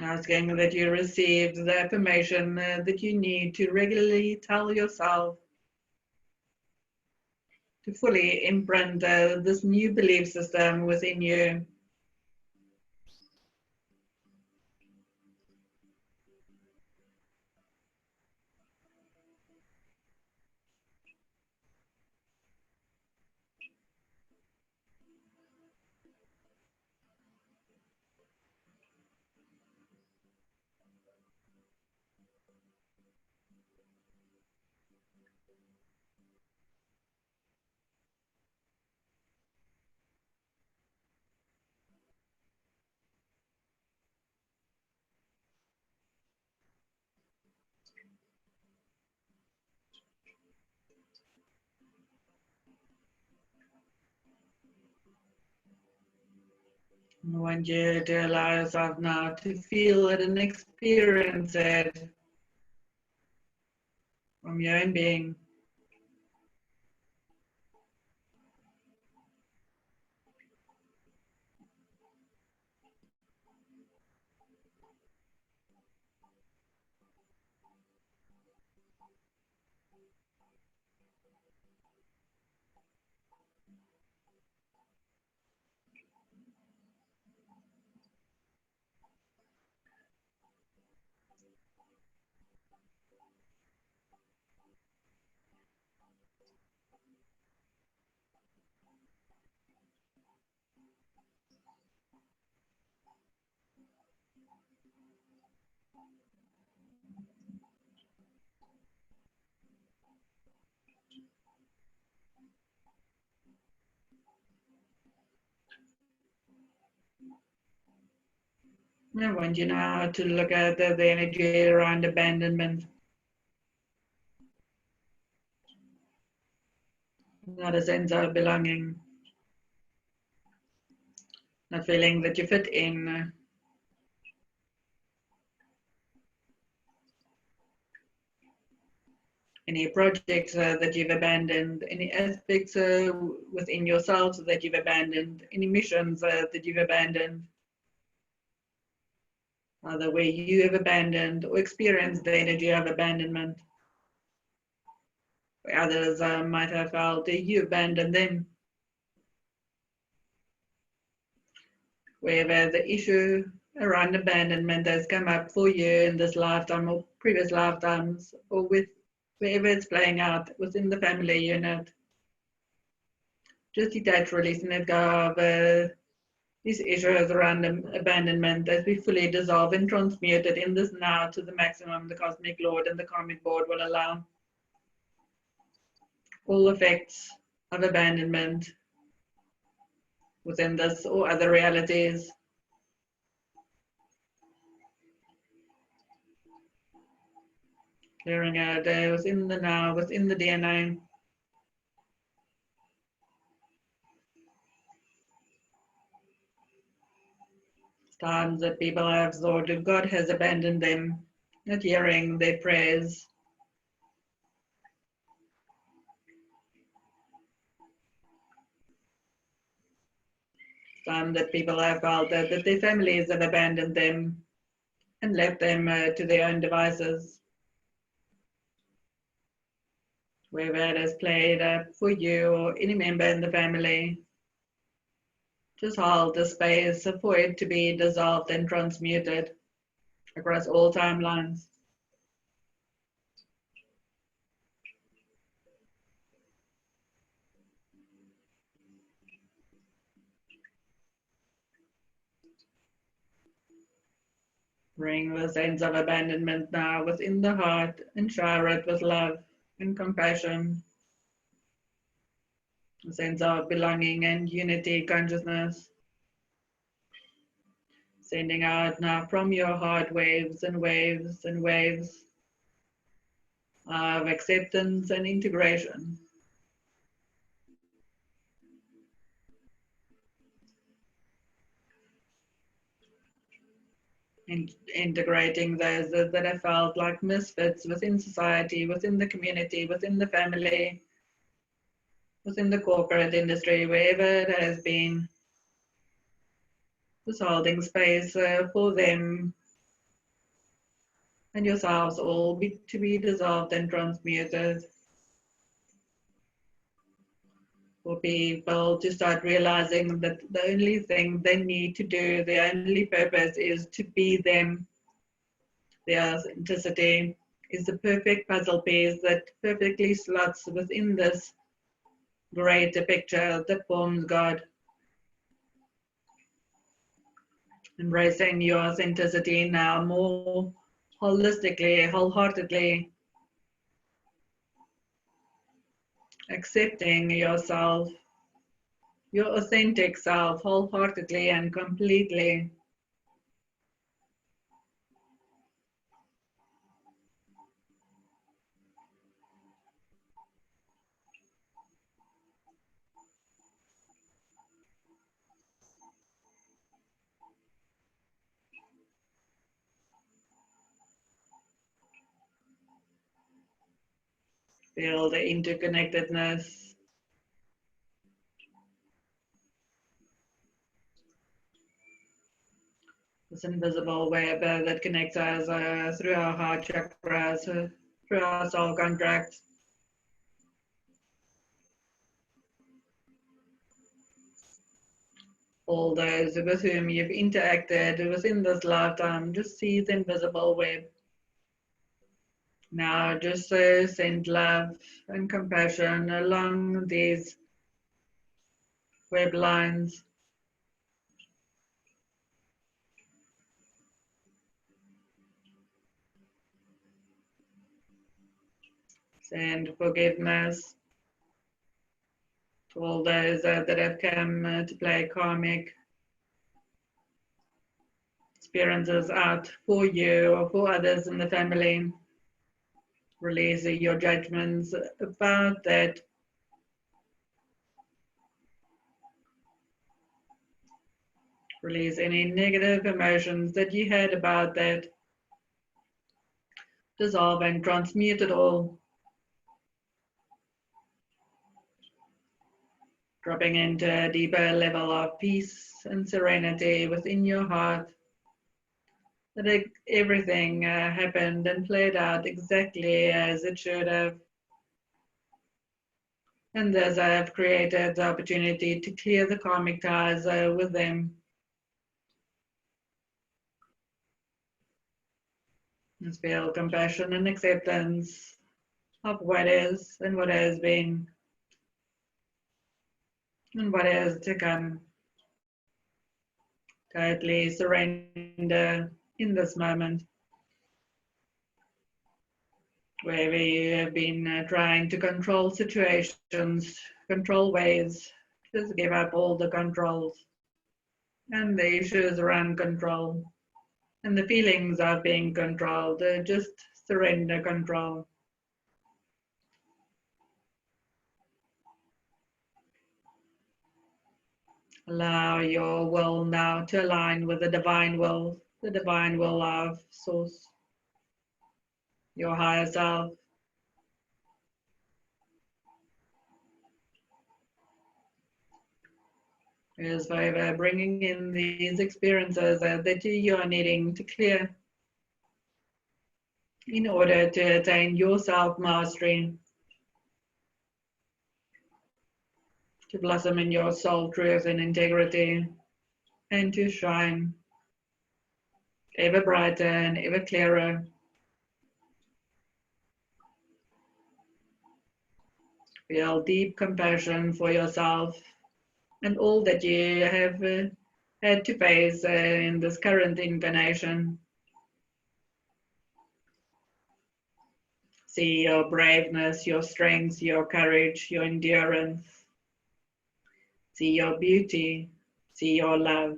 Asking that you receive the affirmation that you need to regularly tell yourself to fully imprint this new belief system within you. I want you to allow yourself now to feel it and experience it from your own being. I want you now to look at the energy around abandonment. Not a sense of belonging. Not feeling that you fit in. Any projects that you've abandoned, any aspects within yourself that you've abandoned, any missions that you've abandoned. The way you have abandoned or experienced the energy of abandonment. Where others might have felt that you abandoned them. Wherever the issue around abandonment has come up for you in this lifetime or previous lifetimes, or with wherever it's playing out within the family unit. just detach, release, and let go of these issues around abandonment as we fully dissolve and transmute it in this now to the maximum. The Cosmic Lord and the Karmic Board will allow all effects of abandonment within this or other realities clearing out within the now, within the DNA. Times that people have thought that God has abandoned them, not hearing their prayers. Time that people have felt that their families have abandoned them and left them to their own devices. Wherever it has played for you or any member in the family, just hold the space for it to be dissolved and transmuted across all timelines. Bring the sense of abandonment now within the heart and shower it with love and compassion. A sense of belonging and unity consciousness. Sending out now from your heart waves and waves and waves of acceptance and integration. Integrating those that have felt like misfits within society, within the community, within the family, within the corporate industry, wherever it has been, just holding space for them and yourselves all to be dissolved and transmuted. For people to start realizing that the only thing they need to do, their only purpose is to be them. Their authenticity is the perfect puzzle piece that perfectly slots within this greater picture that forms God. Embracing your authenticity now more holistically, wholeheartedly. Accepting yourself, your authentic self, wholeheartedly and completely. Feel the interconnectedness. This invisible web that connects us through our heart chakras, through our soul contracts. All those with whom you've interacted within this lifetime, just see the invisible web. Now just send love and compassion along these web lines. Send forgiveness to all those that have come to play karmic experiences out for you or for others in the family. Release your judgments about that. Release any negative emotions that you had about that. Dissolve and transmute it all. Dropping into a deeper level of peace and serenity within your heart. That everything happened and played out exactly as it should have. And as I have created the opportunity to clear the karmic ties with them. Just feel compassion and acceptance of what is and what has been. and what is to come. Totally surrender in this moment. Wherever you have been trying to control situations, control ways, just give up all the controls and the issues around control and the feelings of being controlled. Just surrender control. Allow your will now to align with the divine will of Source, your higher self. Is forever bringing in these experiences that you are needing to clear in order to attain your self-mastery, to blossom in your soul truth and integrity, and to shine ever brighter and ever clearer. Feel deep compassion for yourself and all that you have had to face in this current incarnation. See your braveness, your strength, your courage, your endurance. See your beauty, see your love,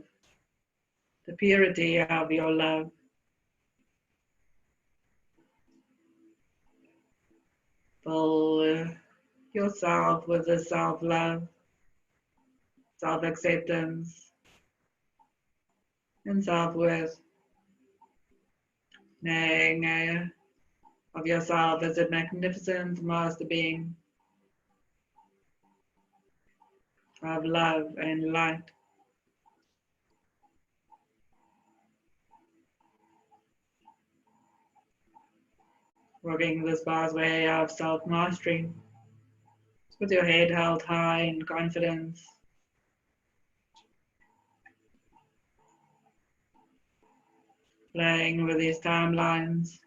the purity of your love. Fill yourself with the self-love, self-acceptance, and self-worth. Knowing of yourself as a magnificent master being of love and light. Walking this pathway of self-mastery with your head held high in confidence. Playing with these timelines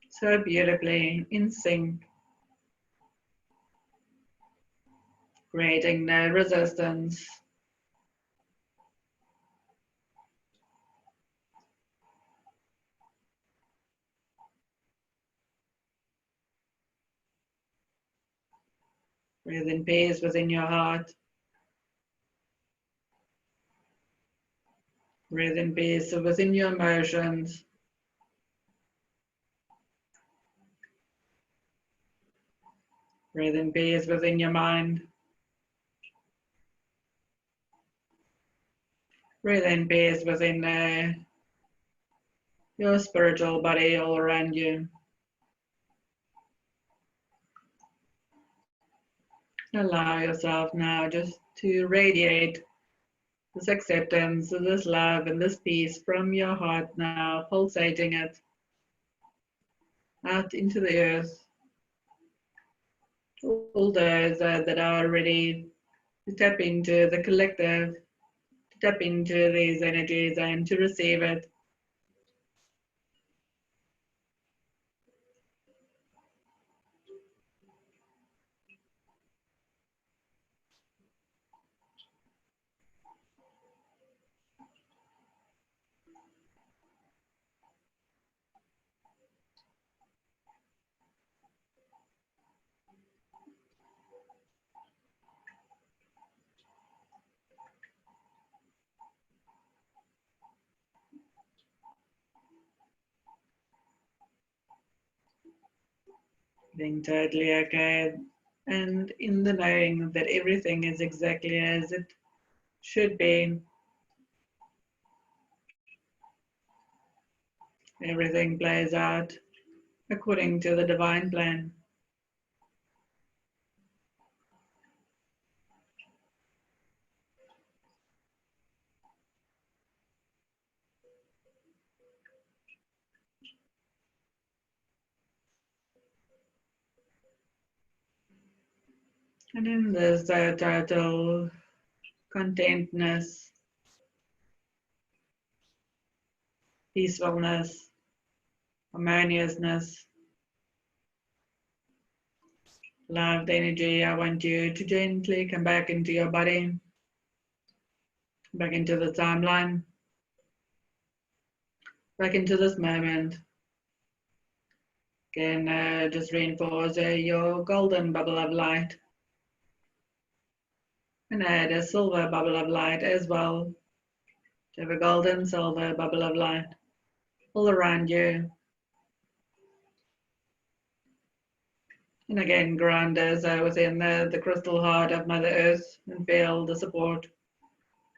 so beautifully in sync. Creating no resistance. Breathe in peace within your heart. Breathe in peace within your emotions. Breathe in peace within your mind. Breathe in peace within your spiritual body all around you. Allow yourself now just to radiate this acceptance, this love, and this peace from your heart now, pulsating it out into the earth. All those that are ready to tap into the collective, to tap into these energies and to receive it. Being totally okay and in the knowing that everything is exactly as it should be. Everything plays out according to the divine plan. And in this total contentness, peacefulness, harmoniousness, Loved energy, I want you to gently come back into your body, back into the timeline, back into this moment. Again, just reinforce your golden bubble of light. And add a silver bubble of light as well. You have a golden, silver bubble of light all around you. And again, ground us within the crystal heart of Mother Earth and feel the support.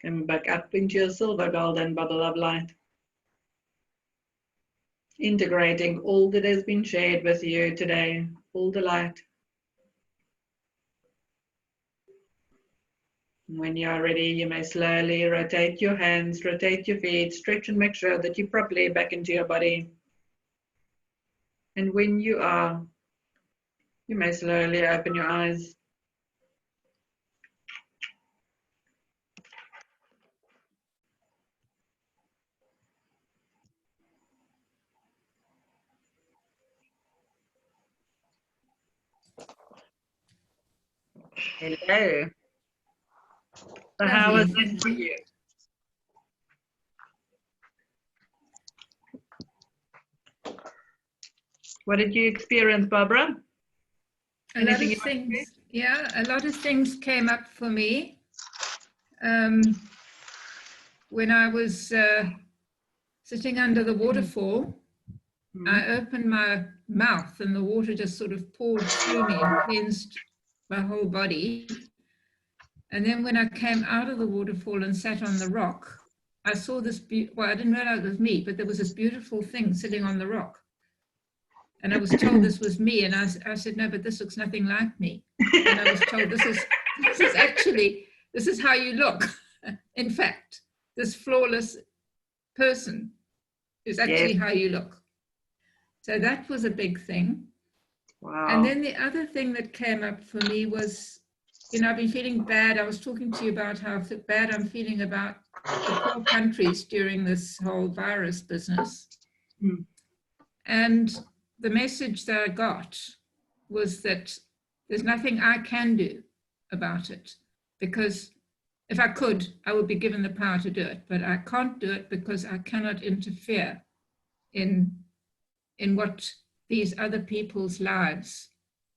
Come back up into your silver golden bubble of light. Integrating all that has been shared with you today, all the light. When you are ready, you may slowly rotate your hands, rotate your feet, stretch and make sure that you're properly back into your body. And when you are, you may slowly open your eyes. Hello. So how was it for you? What did you experience, Barbara? A lot of things, yeah, a lot of things came up for me. When I was sitting under the waterfall, I opened my mouth and the water just sort of poured through me and cleansed my whole body. And then when I came out of the waterfall and sat on the rock, I saw this, well, I didn't realize it was me, but there was this beautiful thing sitting on the rock. And I was told this was me, and I said, no, but this looks nothing like me. And I was told this is how you look. In fact, this flawless person is actually how you look. So that was a big thing. Wow. And then the other thing that came up for me was, you know, I've been feeling bad. I was talking to you about how bad I'm feeling about the poor countries during this whole virus business. And the message that I got was that there's nothing I can do about it, because if I could, I would be given the power to do it, but I can't do it because I cannot interfere in what these other people's lives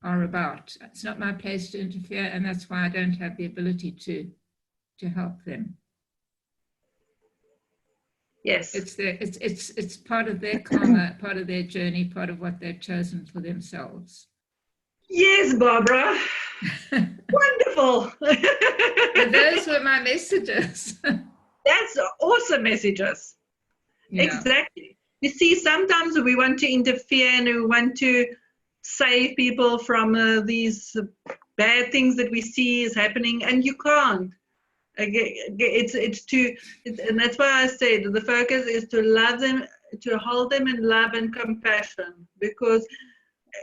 are about. It's not my place to interfere, and that's why I don't have the ability to help them. Yes. It's part of their karma, part of their journey, part of what they've chosen for themselves. Yes, Barbara. Wonderful. But those were my messages. That's awesome messages. Yeah. Exactly. You see, sometimes we want to interfere and we want to save people from these bad things that we see is happening, and you can't. And that's why I said the focus is to love them, to hold them in love and compassion, because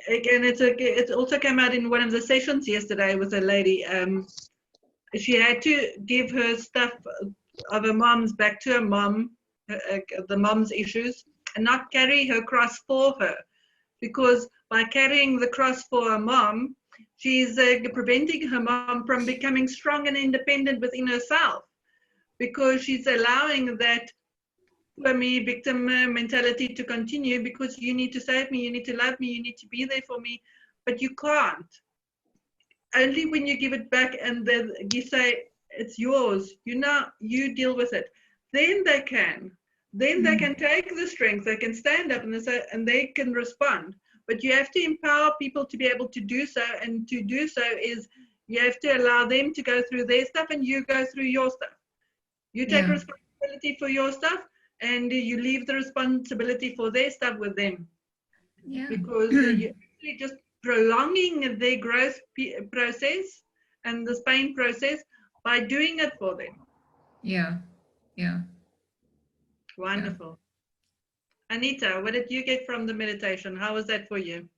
again, it also came out in one of the sessions yesterday with a lady. She had to give her stuff of her mom's back to her mom, the mom's issues, and not carry her cross for her, because by carrying the cross for her mom, she's preventing her mom from becoming strong and independent within herself, because she's allowing that poor me victim mentality to continue, because you need to save me, you need to love me, you need to be there for me, but you can't. Only when you give it back and then you say, it's yours, you deal with it, then they can. Then they can take the strength, they can stand up and they can respond. But you have to empower people to be able to do so, and to do so is you have to allow them to go through their stuff and you go through your stuff. You take responsibility for your stuff and you leave the responsibility for their stuff with them. Yeah. Because you're actually just prolonging their growth process and this pain process by doing it for them. Yeah, yeah. Wonderful. Yeah. Anita, what did you get from the meditation? How was that for you?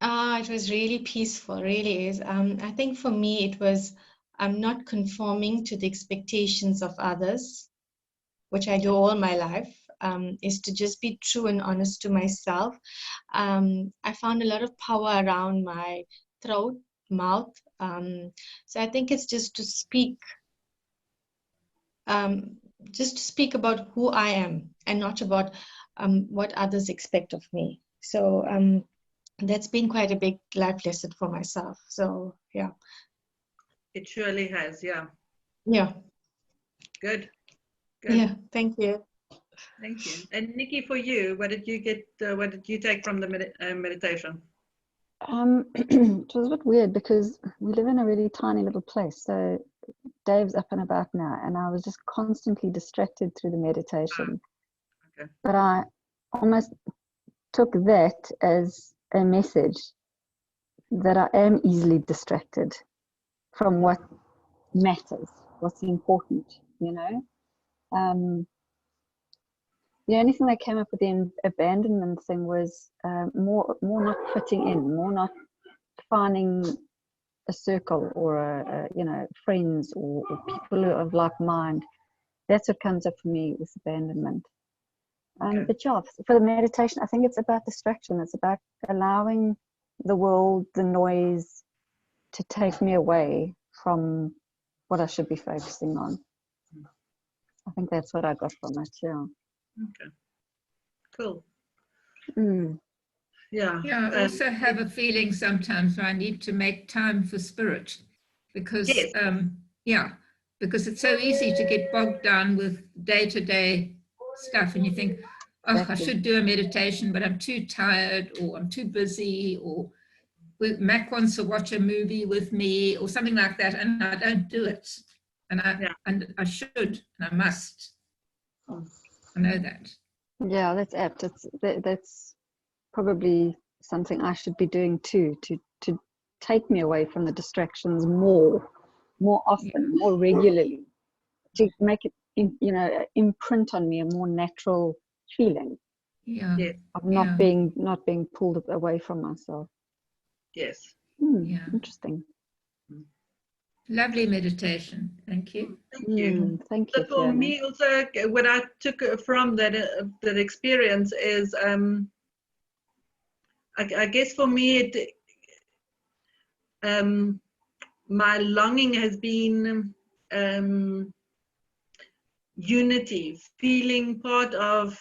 It was really peaceful, really is. I think for me it was, I'm not conforming to the expectations of others, which I do all my life, is to just be true and honest to myself. I found a lot of power around my throat, mouth. So I think it's just to speak about who I am and not about what others expect of me. So that's been quite a big life lesson for myself. So yeah. It surely has, yeah. Yeah. Good. Yeah, thank you. Thank you. And Nikki, for you, what did you get? What did you take from the meditation? It was a bit weird because we live in a really tiny little place. So Dave's up and about now, and I was just constantly distracted through the meditation. Okay. But I almost took that as a message that I am easily distracted from what matters, what's important, you know. The only thing that came up with the abandonment thing was more not fitting in, more not finding a circle or a you know, friends or people of like mind. That's what comes up for me with abandonment. Okay. But yeah, for the meditation, I think it's about distraction. It's about allowing the world, the noise, to take me away from what I should be focusing on. I think that's what I got from it, yeah. Okay. Cool. Yeah, I also have a feeling sometimes where I need to make time for spirit because, yes. Because it's so easy to get bogged down with day-to-day stuff and you think, oh, exactly. I should do a meditation, but I'm too tired or I'm too busy or Mac wants to watch a movie with me or something like that and I don't do it. And I should and I must. I know that. Yeah, that's apt. That's probably something I should be doing too, to take me away from the distractions more often, more regularly, to make it, you know, imprint on me a more natural feeling of not being pulled away from myself. Yes. Interesting. Lovely meditation. Thank you. Thank you. Thank you. So for me also, what I took from that experience is, I guess for me, my longing has been unity, feeling part of,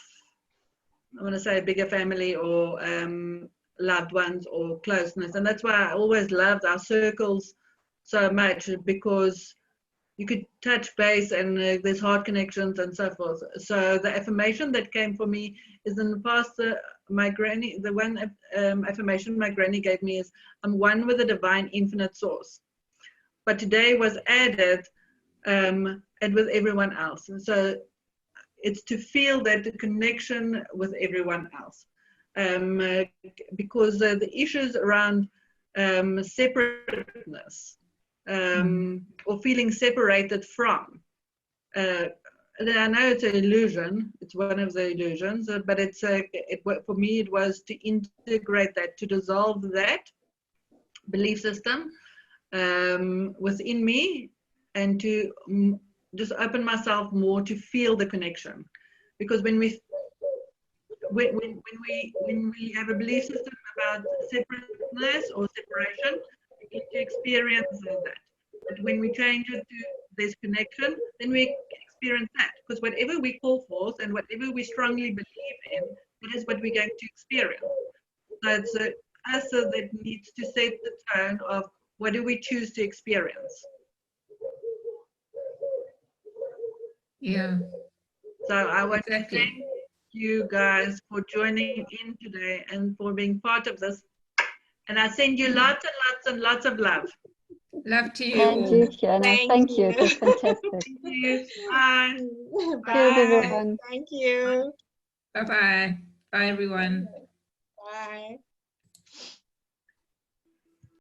I want to say, a bigger family or loved ones or closeness. And that's why I always loved our circles so much, because you could touch base and there's heart connections and so forth. So the affirmation that came for me is, in the past, my granny, the one affirmation my granny gave me is, I'm one with the divine infinite source. But today was added, and with everyone else. And so it's to feel that connection with everyone else. Because the issues around separateness, or feeling separated from, I know it's an illusion, it's one of the illusions, but it's for me it was to integrate that, to dissolve that belief system within me, and to just open myself more to feel the connection. Because when we have a belief system about separateness or separation, we get to experience that. But when we change it to this connection, then we experience that. Because whatever we call forth and whatever we strongly believe in, that is what we're going to experience. So it's us that needs to set the tone of what do we choose to experience. Yeah. So I want to thank you guys for joining in today and for being part of this. And I send you lots and lots and lots of love. Love to you. Thank you, Fiona. Thank you. It was fantastic. Thank you. Bye. Bye. Cheers, everyone. Thank you. Bye-bye. Bye, everyone. Bye.